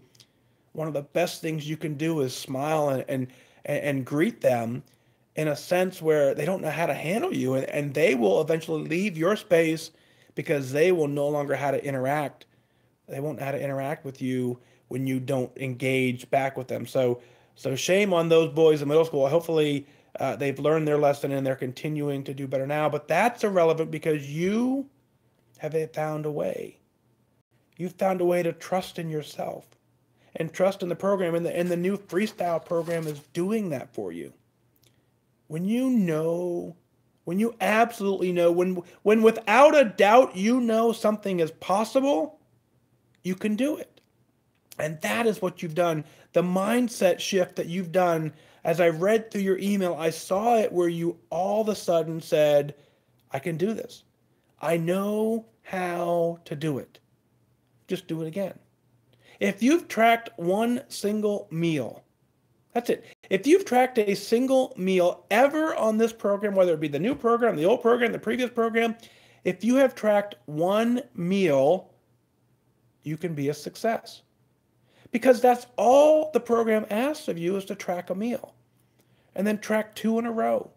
one of the best things you can do is smile and greet them in a sense where they don't know how to handle you, and they will eventually leave your space because they will no longer how to interact. They won't know how to interact with you when you don't engage back with them. So shame on those boys in middle school. Hopefully they've learned their lesson and they're continuing to do better now. But that's irrelevant because you have found a way. You've found a way to trust in yourself and trust in the program. And the new freestyle program is doing that for you. When you know, when you absolutely know, when without a doubt you know something is possible, you can do it. And that is what you've done. The mindset shift that you've done, as I read through your email, I saw it where you all of a sudden said, I can do this. I know how to do it. Just do it again. If you've tracked one single meal, that's it. If you've tracked a single meal ever on this program, whether it be the new program, the old program, the previous program, if you have tracked one meal, you can be a success. Because that's all the program asks of you is to track a meal. And then track 2 in a row.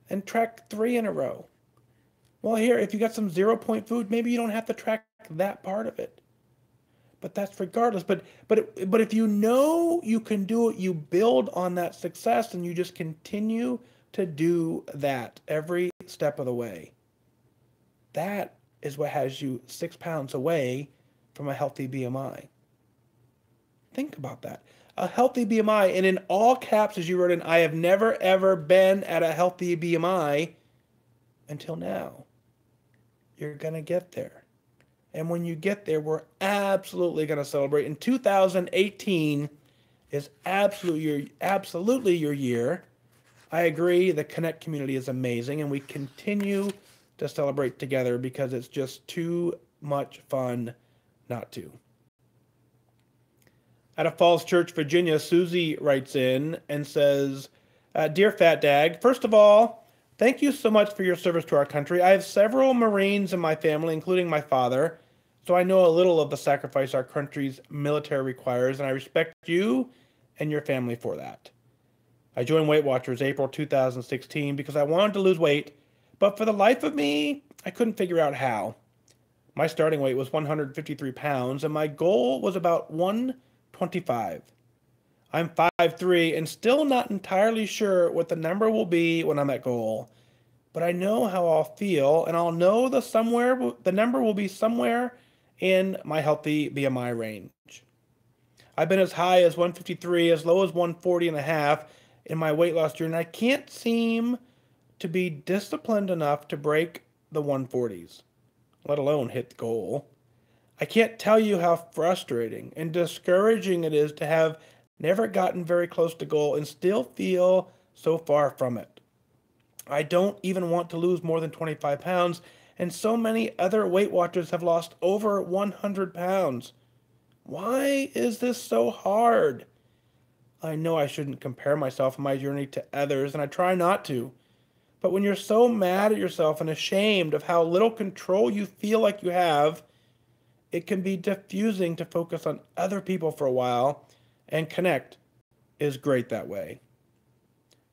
And track 3 in a row. Well, here, if you got some 0-point food, maybe you don't have to track that part of it. But that's regardless. But if you know you can do it, you build on that success and you just continue to do that every step of the way. That is what has you 6 pounds away from a healthy BMI. Think about that. A healthy BMI, and in all caps as you wrote in, I have never ever been at a healthy BMI until now. You're going to get there. And when you get there, we're absolutely going to celebrate. And 2018 is absolutely your year. I agree, the Connect community is amazing, and we continue to celebrate together because it's just too much fun not to. Out of Falls Church, Virginia, Susie writes in and says, Dear Fat Dag, first of all, thank you so much for your service to our country. I have several Marines in my family, including my father, so I know a little of the sacrifice our country's military requires, and I respect you and your family for that. I joined Weight Watchers April 2016 because I wanted to lose weight, but for the life of me, I couldn't figure out how. My starting weight was 153 pounds, and my goal was about 125. I'm 5'3" and still not entirely sure what the number will be when I'm at goal, but I know how I'll feel, and I'll know the number will be somewhere in my healthy BMI range. I've been as high as 153, as low as 140 and a half in my weight loss journey, and I can't seem to be disciplined enough to break the 140s. let alone hit the goal. I can't tell you how frustrating and discouraging it is to have never gotten very close to goal and still feel so far from it. I don't even want to lose more than 25 pounds, and so many other Weight Watchers have lost over 100 pounds. Why is this so hard? I know I shouldn't compare myself and my journey to others, and I try not to. But when you're so mad at yourself and ashamed of how little control you feel like you have, it can be diffusing to focus on other people for a while, and connect is great that way.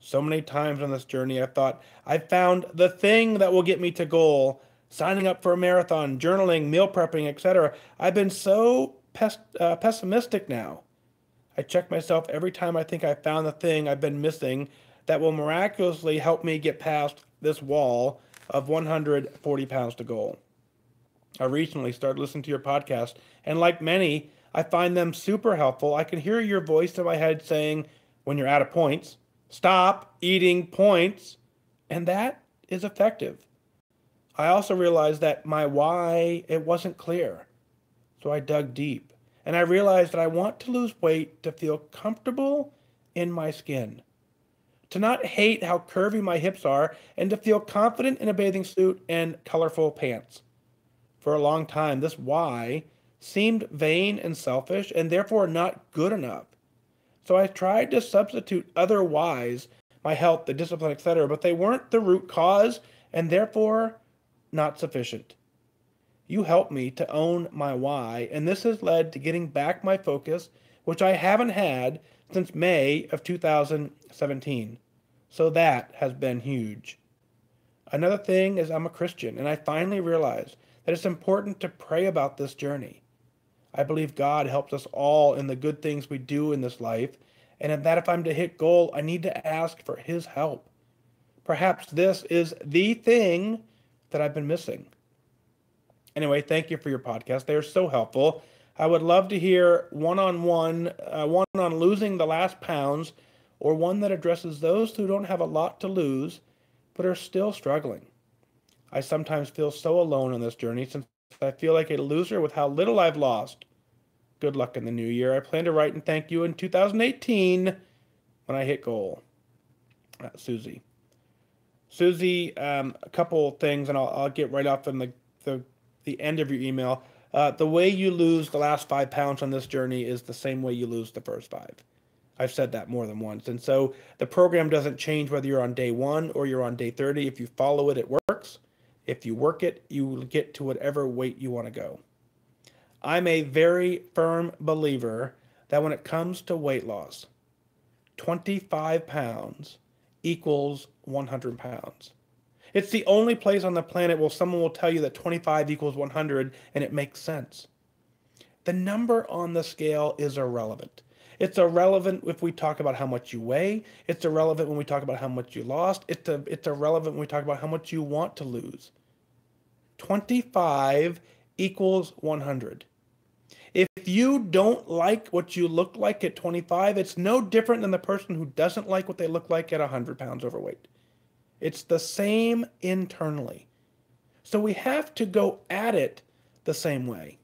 So many times on this journey, I thought I found the thing that will get me to goal, signing up for a marathon, journaling, meal prepping, etc. I've been so pessimistic now. I check myself every time I think I found the thing I've been missing that will miraculously help me get past this wall of 140 pounds to goal. I recently started listening to your podcast, and like many, I find them super helpful. I can hear your voice in my head saying, when you're out of points, stop eating points, and that is effective. I also realized that my why, it wasn't clear. So I dug deep, and I realized that I want to lose weight to feel comfortable in my skin, to not hate how curvy my hips are, and to feel confident in a bathing suit and colorful pants. For a long time, this why seemed vain and selfish and therefore not good enough. So I tried to substitute other whys, my health, the discipline, etc., but they weren't the root cause and therefore not sufficient. You helped me to own my why, and this has led to getting back my focus, which I haven't had since May of 2017. So that has been huge. Another thing is I'm a Christian, and I finally realized that it's important to pray about this journey. I believe God helps us all in the good things we do in this life, and that if I'm to hit goal, I need to ask for His help. Perhaps this is the thing that I've been missing. Anyway, thank you for your podcast. They are so helpful. I would love to hear one on losing the last pounds, or one that addresses those who don't have a lot to lose, but are still struggling. I sometimes feel so alone on this journey since I feel like a loser with how little I've lost. Good luck in the new year. I plan to write and thank you in 2018 when I hit goal. Susie. Susie, a couple things, and I'll get right off in the end of your email. The way you lose the last 5 pounds on this journey is the same way you lose the first 5. I've said that more than once. And so the program doesn't change whether you're on day 1 or you're on day 30. If you follow it, it works. If you work it, you will get to whatever weight you want to go. I'm a very firm believer that when it comes to weight loss, 25 pounds equals 100 pounds. It's the only place on the planet where someone will tell you that 25 equals 100, and it makes sense. The number on the scale is irrelevant. It's irrelevant if we talk about how much you weigh. It's irrelevant when we talk about how much you lost. It's irrelevant when we talk about how much you want to lose. 25 equals 100. If you don't like what you look like at 25, it's no different than the person who doesn't like what they look like at 100 pounds overweight. It's the same internally. So we have to go at it the same way.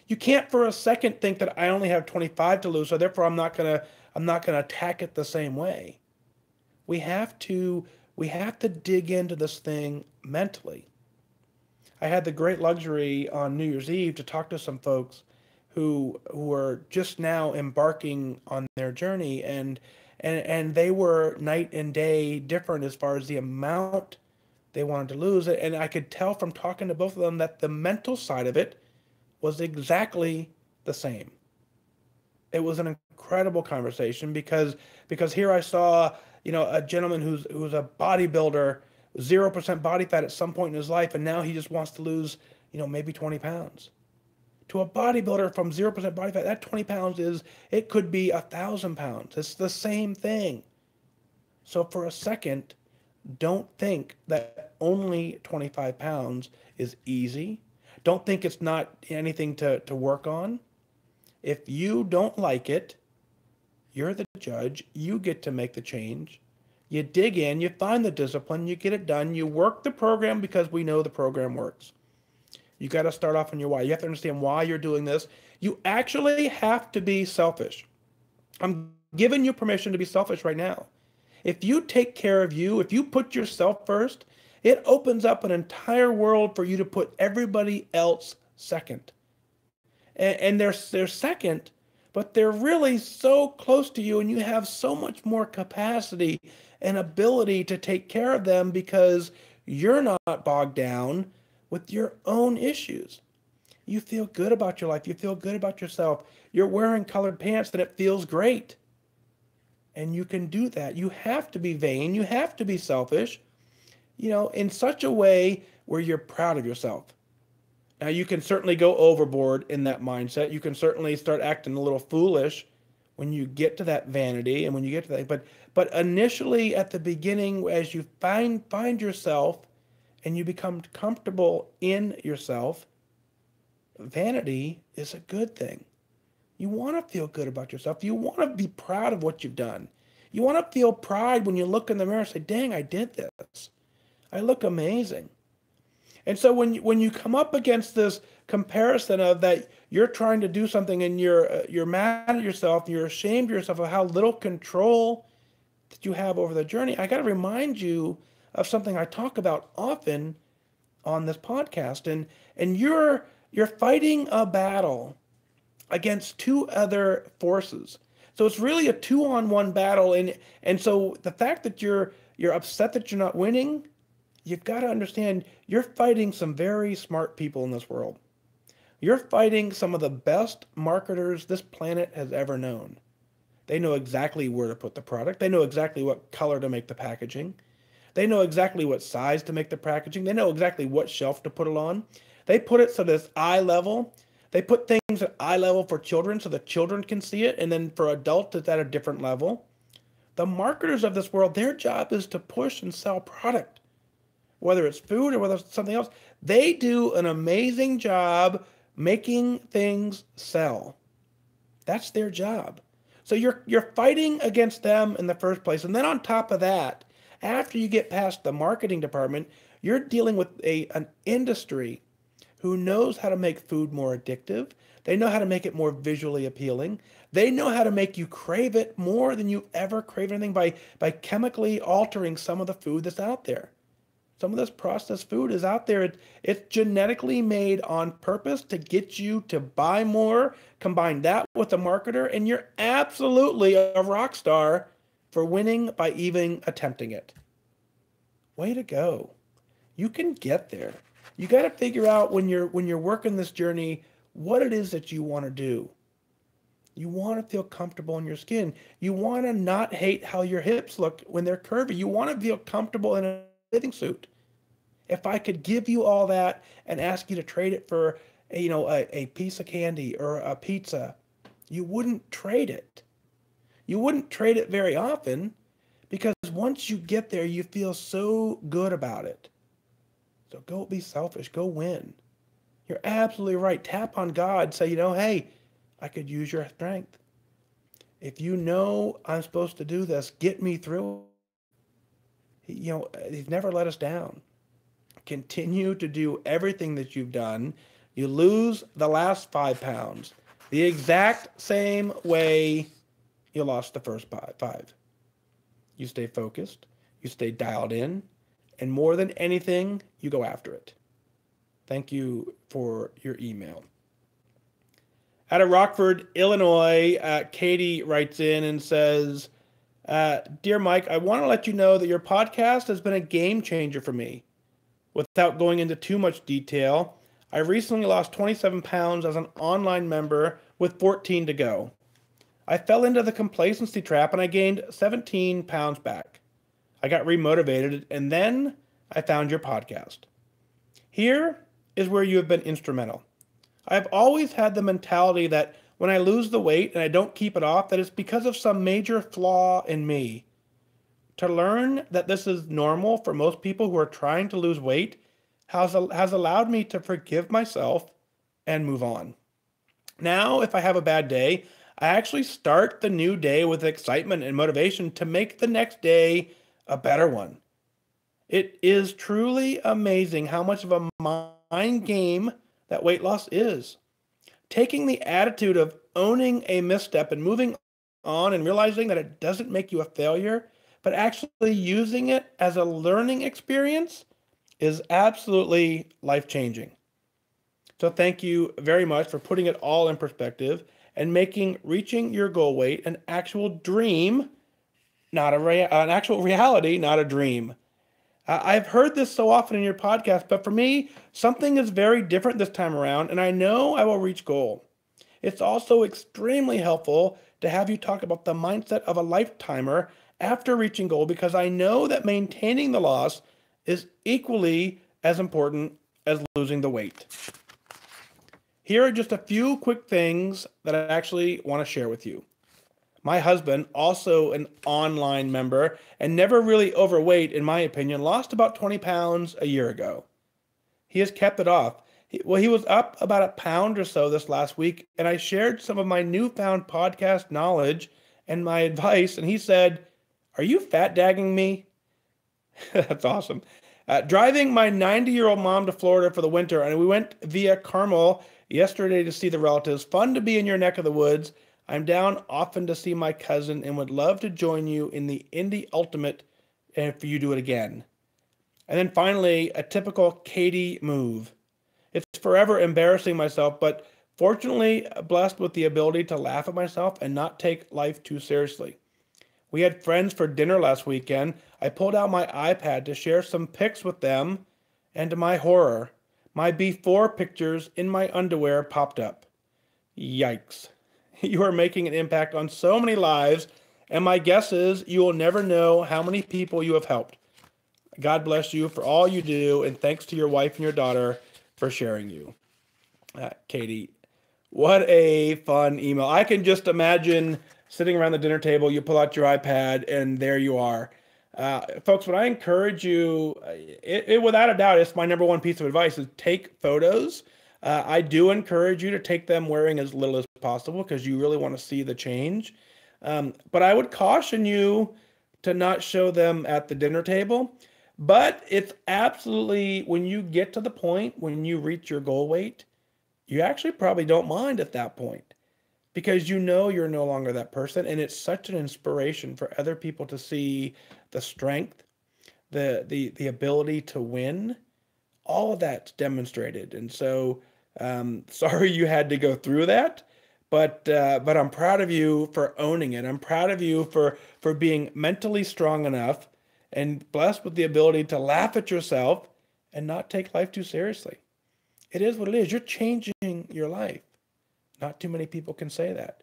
You can't for a second think that I only have 25 to lose, so therefore I'm not gonna attack it the same way. We have to dig into this thing mentally. I had the great luxury on New Year's Eve to talk to some folks who are just now embarking on their journey, and they were night and day different as far as the amount they wanted to lose. And I could tell from talking to both of them that the mental side of it was exactly the same. It was an incredible conversation because here I saw, a gentleman who's a bodybuilder, 0% body fat at some point in his life, and now he just wants to lose, maybe 20 pounds. To a bodybuilder from 0% body fat, that 20 pounds it could be 1,000 pounds. It's the same thing. So for a second, don't think that only 25 pounds is easy. Don't think it's not anything to work on. If you don't like it, you're the judge. You get to make the change. You dig in, you find the discipline, you get it done, you work the program because we know the program works. You got to start off on your why. You have to understand why you're doing this. You actually have to be selfish. I'm giving you permission to be selfish right now. If you take care of you, if you put yourself first, it opens up an entire world for you to put everybody else second. And they're second, but they're really so close to you, and you have so much more capacity and ability to take care of them because you're not bogged down with your own issues. You feel good about your life. You feel good about yourself. You're wearing colored pants and it feels great. And you can do that. You have to be vain. You have to be selfish, in such a way where you're proud of yourself. Now, you can certainly go overboard in that mindset. You can certainly start acting a little foolish when you get to that vanity and when you get to that. But initially, at the beginning, as you find yourself and you become comfortable in yourself, vanity is a good thing. You want to feel good about yourself. You want to be proud of what you've done. You want to feel pride when you look in the mirror and say, dang, I did this. I look amazing. And so when you come up against this comparison of that you're trying to do something and you're mad at yourself, and you're ashamed of yourself of how little control that you have over the journey, I got to remind you of something I talk about often on this podcast. And you're fighting a battle against two other forces. So it's really a 2-on-1 battle. And so the fact that you're upset that you're not winning, you've got to understand you're fighting some very smart people in this world. You're fighting some of the best marketers this planet has ever known. They know exactly where to put the product. They know exactly what color to make the packaging. They know exactly what size to make the packaging. They know exactly what shelf to put it on. They put it so that it's eye level. They put things at eye level for children so the children can see it. And then for adults, it's at a different level. The marketers of this world, their job is to push and sell product. Whether it's food or whether it's something else, they do an amazing job making things sell. That's their job. So you're fighting against them in the first place. And then on top of that, after you get past the marketing department, you're dealing with an industry who knows how to make food more addictive. They know how to make it more visually appealing. They know how to make you crave it more than you've ever craved anything by chemically altering some of the food that's out there. Some of this processed food is out there. It's genetically made on purpose to get you to buy more. Combine that with a marketer, and you're absolutely a rock star for winning by even attempting it. Way to go. You can get there. You got to figure out when you're working this journey what it is that you want to do. You want to feel comfortable in your skin. You want to not hate how your hips look when they're curvy. You want to feel comfortable in a bathing suit. If I could give you all that and ask you to trade it for a piece of candy or a pizza, you wouldn't trade it. You wouldn't trade it very often because once you get there, you feel so good about it. So go be selfish. Go win. You're absolutely right. Tap on God. Say, hey, I could use your strength. If you know I'm supposed to do this, get me through. He's never let us down. Continue to do everything that you've done. You lose the last 5 pounds the exact same way you lost the first 5. You stay focused. You stay dialed in. And more than anything, you go after it. Thank you for your email. Out of Rockford, Illinois, Katie writes in and says, Dear Mike, I want to let you know that your podcast has been a game changer for me. Without going into too much detail, I recently lost 27 pounds as an online member with 14 to go. I fell into the complacency trap and I gained 17 pounds back. I got remotivated, and then I found your podcast. Here is where you have been instrumental. I've always had the mentality that when I lose the weight and I don't keep it off, that it's because of some major flaw in me. To learn that this is normal for most people who are trying to lose weight has allowed me to forgive myself and move on. Now, if I have a bad day, I actually start the new day with excitement and motivation to make the next day a better one. It is truly amazing how much of a mind game that weight loss is. Taking the attitude of owning a misstep and moving on and realizing that it doesn't make you a failure, but actually using it as a learning experience is absolutely life-changing. So thank you very much for putting it all in perspective and making reaching your goal weight an actual dream, not an actual reality, not a dream. I've heard this so often in your podcast, but for me, something is very different this time around, and I know I will reach goal. It's also extremely helpful to have you talk about the mindset of a lifetimer after reaching goal because I know that maintaining the loss is equally as important as losing the weight. Here are just a few quick things that I actually want to share with you. My husband, also an online member and never really overweight, in my opinion, lost about 20 pounds a year ago. He has kept it off. He was up about a pound or so this last week, and I shared some of my newfound podcast knowledge and my advice, and he said, "Are you fat dagging me?" That's awesome. Driving my 90-year-old mom to Florida for the winter, and we went via Carmel yesterday to see the relatives. Fun to be in your neck of the woods. I'm down often to see my cousin and would love to join you in the Indy Ultimate if you do it again. And then finally, a typical Katie move. It's forever embarrassing myself, but fortunately blessed with the ability to laugh at myself and not take life too seriously. We had friends for dinner last weekend. I pulled out my iPad to share some pics with them, and to my horror, my before pictures in my underwear popped up. Yikes. You are making an impact on so many lives, and my guess is you will never know how many people you have helped. God bless you for all you do, and thanks to your wife and your daughter for sharing you. Katie, what a fun email. I can just imagine sitting around the dinner table, you pull out your iPad, and there you are. Folks, what I encourage you, without a doubt, it's my number one piece of advice, is take photos. I do encourage you to take them wearing as little as possible because you really want to see the change. But I would caution you to not show them at the dinner table. But it's absolutely, when you get to the point, when you reach your goal weight, you actually probably don't mind at that point because you know you're no longer that person. And it's such an inspiration for other people to see the strength, the ability to win. All of that's demonstrated. And so, sorry you had to go through that, but I'm proud of you for owning it. I'm proud of you for being mentally strong enough and blessed with the ability to laugh at yourself and not take life too seriously. It is what it is. You're changing your life. Not too many people can say that.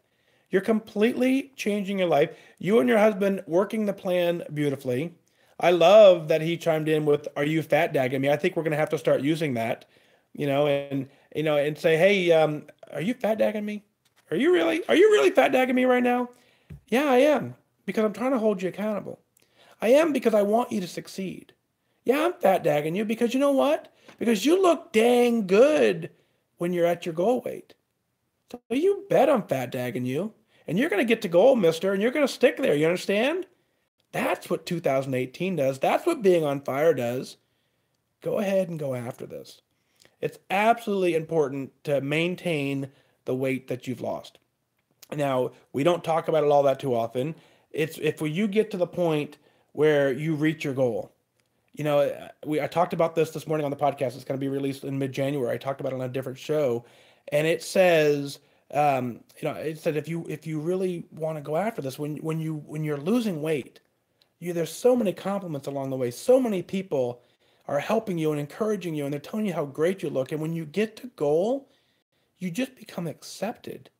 You're completely changing your life. You and your husband working the plan beautifully. I love that he chimed in with, "Are you fat dagging me?" I think we're going to have to start using that, and say, "Hey, are you fat dagging me? Are you really fat dagging me right now?" "Yeah, I am, because I'm trying to hold you accountable. I am because I want you to succeed. Yeah, I'm fat dagging you because you know what? Because you look dang good when you're at your goal weight. So you bet I'm fat dagging you. And you're going to get to goal, mister, and you're going to stick there. You understand? That's what 2018 does. That's what being on fire does. Go ahead and go after this. It's absolutely important to maintain the weight that you've lost. Now, we don't talk about it all that too often. It's if you get to the point where you reach your goal. I talked about this morning on the podcast. It's going to be released in mid-January. I talked about it on a different show, and it says, it said if you really want to go after this, when you're losing weight, there's so many compliments along the way. So many people are helping you and encouraging you, and they're telling you how great you look. And when you get to goal, you just become accepted.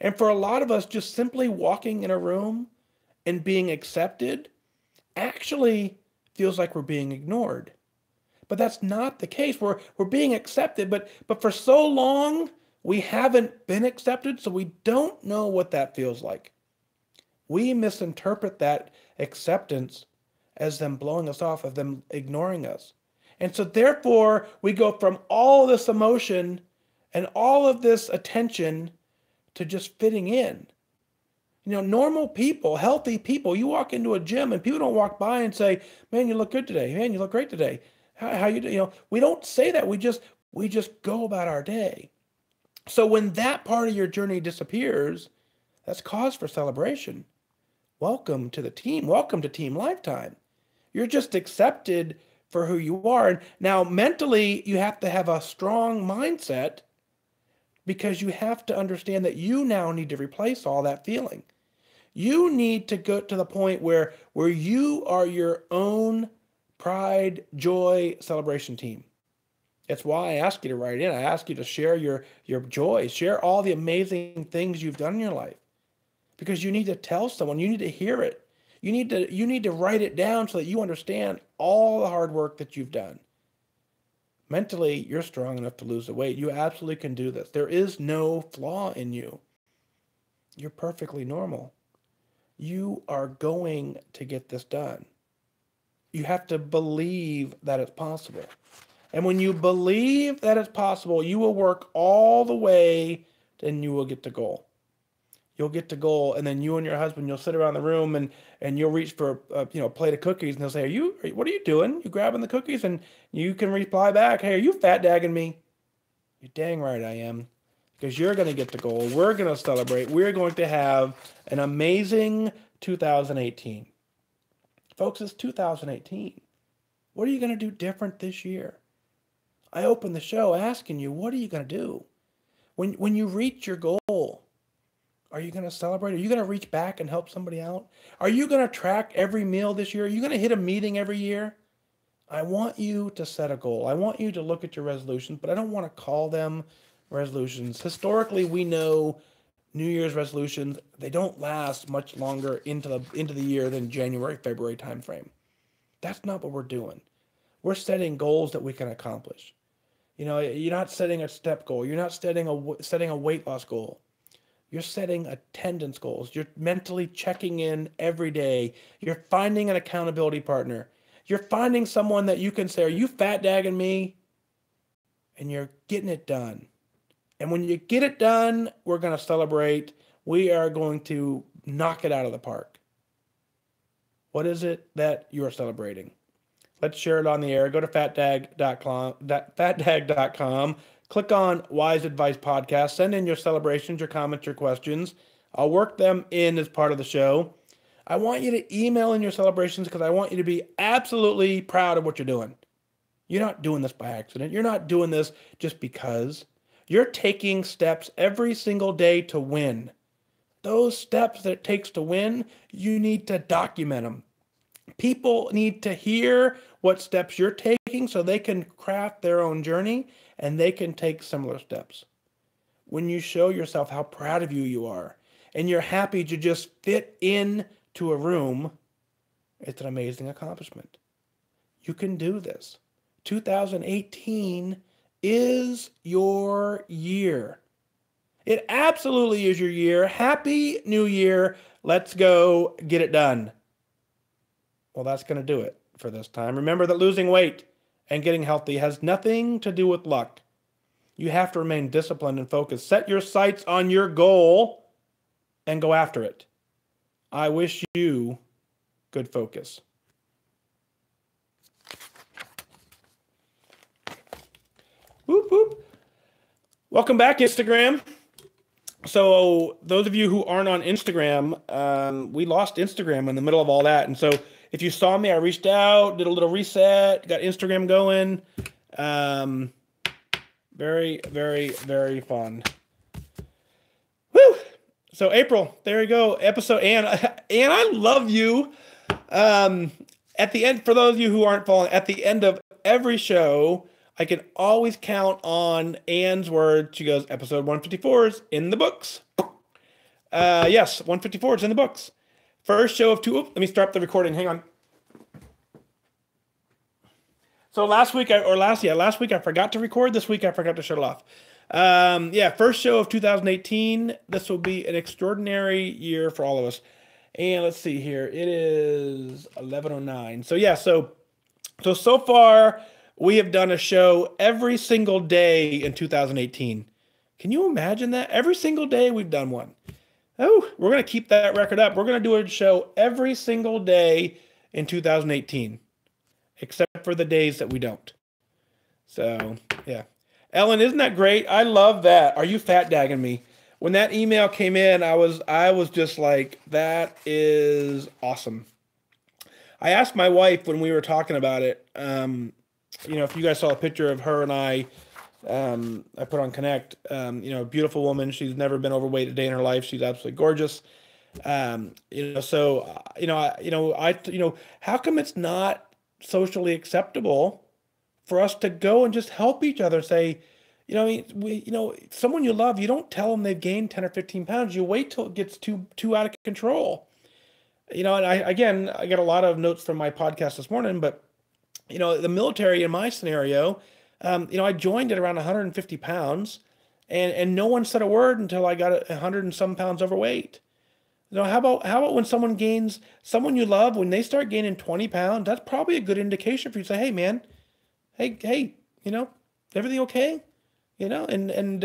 And for a lot of us, just simply walking in a room and being accepted actually feels like we're being ignored. But that's not the case. We're being accepted, but for so long we haven't been accepted, so we don't know what that feels like. We misinterpret that acceptance as them blowing us off, of them ignoring us. And so therefore we go from all this emotion and all of this attention to just fitting in. Normal people, healthy people, you walk into a gym and people don't walk by and say, "Man, you look good today. Man, you look great today. How you do?" We don't say that. We just go about our day. So when that part of your journey disappears, that's cause for celebration. Welcome to the team. Welcome to Team Lifetime. You're just accepted for who you are. And now, mentally, you have to have a strong mindset because you have to understand that you now need to replace all that feeling. You need to go to the point where you are your own pride, joy, celebration team. That's why I ask you to write in. I ask you to share your joy, share all the amazing things you've done in your life, because you need to tell someone, you need to hear it. You need to write it down so that you understand all the hard work that you've done. Mentally, you're strong enough to lose the weight. You absolutely can do this. There is no flaw in you. You're perfectly normal. You are going to get this done. You have to believe that it's possible. And when you believe that it's possible, you will work all the way, and you will get to goal. You'll get to goal, and then you and your husband, you'll sit around the room and you'll reach for a plate of cookies, and they'll say, what are you doing? You grabbing the cookies? And you can reply back, hey, are you fat dagging me? You're dang right I am, because you're going to get to goal. We're going to celebrate. We're going to have an amazing 2018. Folks, it's 2018. What are you going to do different this year? I opened the show asking you, what are you going to do? When you reach your goal, are you going to celebrate? Are you going to reach back and help somebody out? Are you going to track every meal this year? Are you going to hit a meeting every year? I want you to set a goal. I want you to look at your resolutions, but I don't want to call them resolutions. Historically, we know New Year's resolutions, they don't last much longer into the year than January, February timeframe. That's not what we're doing. We're setting goals that we can accomplish. You're not setting a step goal. You're not setting a weight loss goal. You're setting attendance goals. You're mentally checking in every day. You're finding an accountability partner. You're finding someone that you can say, are you fat dagging me? And you're getting it done. And when you get it done, we're going to celebrate. We are going to knock it out of the park. What is it that you are celebrating? Let's share it on the air. Go to fatdag.com. Click on Wise Advice Podcast. Send in your celebrations, your comments, your questions. I'll work them in as part of the show. I want you to email in your celebrations because I want you to be absolutely proud of what you're doing. You're not doing this by accident. You're not doing this just because. You're taking steps every single day to win. Those steps that it takes to win, you need to document them. People need to hear what steps you're taking so they can craft their own journey and they can take similar steps. When you show yourself how proud of you are and you're happy to just fit into a room, it's an amazing accomplishment. You can do this. 2018 is your year. It absolutely is your year. Happy New Year. Let's go get it done. Well, that's going to do it for this time. Remember that losing weight and getting healthy has nothing to do with luck. You have to remain disciplined and focused. Set your sights on your goal and go after it. I wish you good focus. Whoop, whoop. Welcome back, Instagram. So those of you who aren't on Instagram, we lost Instagram in the middle of all that. And so if you saw me, I reached out, did a little reset, got Instagram going. Very, very, very fun. Woo! So April, there you go. Episode, and I love you. At the end, for those of you who aren't following, at the end of every show, I can always count on Anne's word. She goes, episode 154 is in the books. Yes, 154 is in the books. First show of two. Let me start the recording. Hang on. So last week I forgot to record. This week I forgot to shut it off. First show of 2018. This will be an extraordinary year for all of us. And let's see here. It is 11:09. So far we have done a show every single day in 2018. Can you imagine that? Every single day we've done one. Oh, we're going to keep that record up. We're going to do a show every single day in 2018, except for the days that we don't. So, yeah. Ellen, isn't that great? I love that. Are you fat dagging me? When that email came in, I was just like, that is awesome. I asked my wife when we were talking about it. If you guys saw a picture of her and I put on Connect. Beautiful woman. She's never been overweight a day in her life. She's absolutely gorgeous. How come it's not socially acceptable for us to go and just help each other? Say, someone you love, you don't tell them they've gained 10 or 15 pounds. You wait till it gets too out of control. And I get a lot of notes from my podcast this morning, but the military in my scenario, I joined at around 150 pounds, and no one said a word until I got 100 and some pounds overweight. How about when someone you love, when they start gaining 20 pounds, that's probably a good indication for you to say, hey man, hey, everything okay? And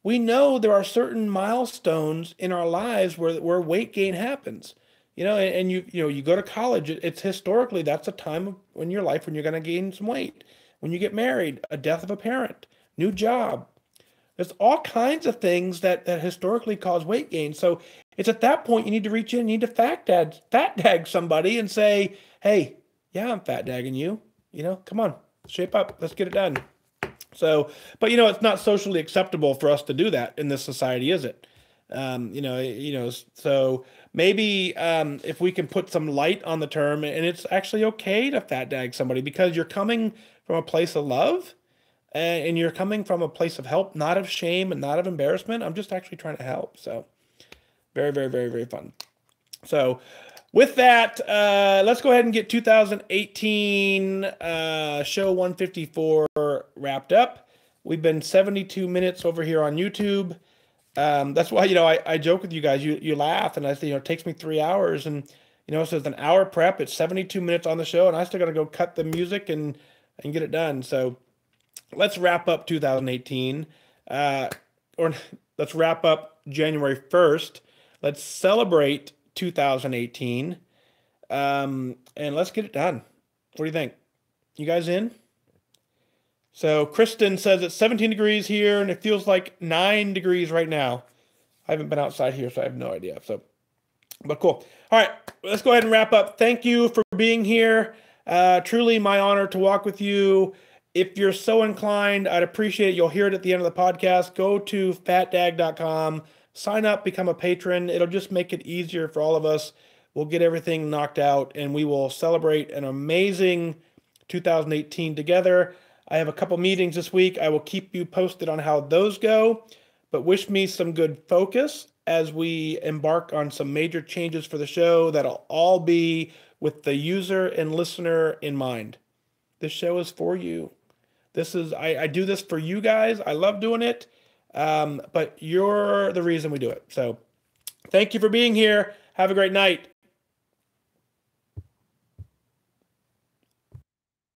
we know there are certain milestones in our lives where weight gain happens. And you go to college, it's historically that's a time in your life when you're going to gain some weight. When you get married, a death of a parent, new job. There's all kinds of things that historically cause weight gain. So it's at that point you need to reach in, you need to fat dag somebody and say, hey, yeah, I'm fat dagging you. Come on, shape up, let's get it done. So, but it's not socially acceptable for us to do that in this society, is it? So maybe if we can put some light on the term, and it's actually okay to fat dag somebody because you're coming from a place of love and you're coming from a place of help, not of shame and not of embarrassment. I'm just actually trying to help. So very, very, very, very fun. So with that, let's go ahead and get 2018 show 154 wrapped up. We've been 72 minutes over here on YouTube. That's why, I joke with you guys, you laugh and I say, it takes me 3 hours and, so it's an hour prep, it's 72 minutes on the show and I still got to go cut the music and get it done. So let's wrap up 2018, or let's wrap up January 1st. Let's celebrate 2018. And let's get it done. What do you think? You guys in? So Kristen says it's 17 degrees here and it feels like 9 degrees right now. I haven't been outside here, so I have no idea. But cool. All right, let's go ahead and wrap up. Thank you for being here. Truly my honor to walk with you. If you're so inclined, I'd appreciate it. You'll hear it at the end of the podcast. Go to fatdag.com, sign up, become a patron. It'll just make it easier for all of us. We'll get everything knocked out and we will celebrate an amazing 2018 together. I have a couple meetings this week. I will keep you posted on how those go, but wish me some good focus as we embark on some major changes for the show that'll all be with the user and listener in mind. This show is for you. I do this for you guys. I love doing it, but you're the reason we do it. So thank you for being here. Have a great night.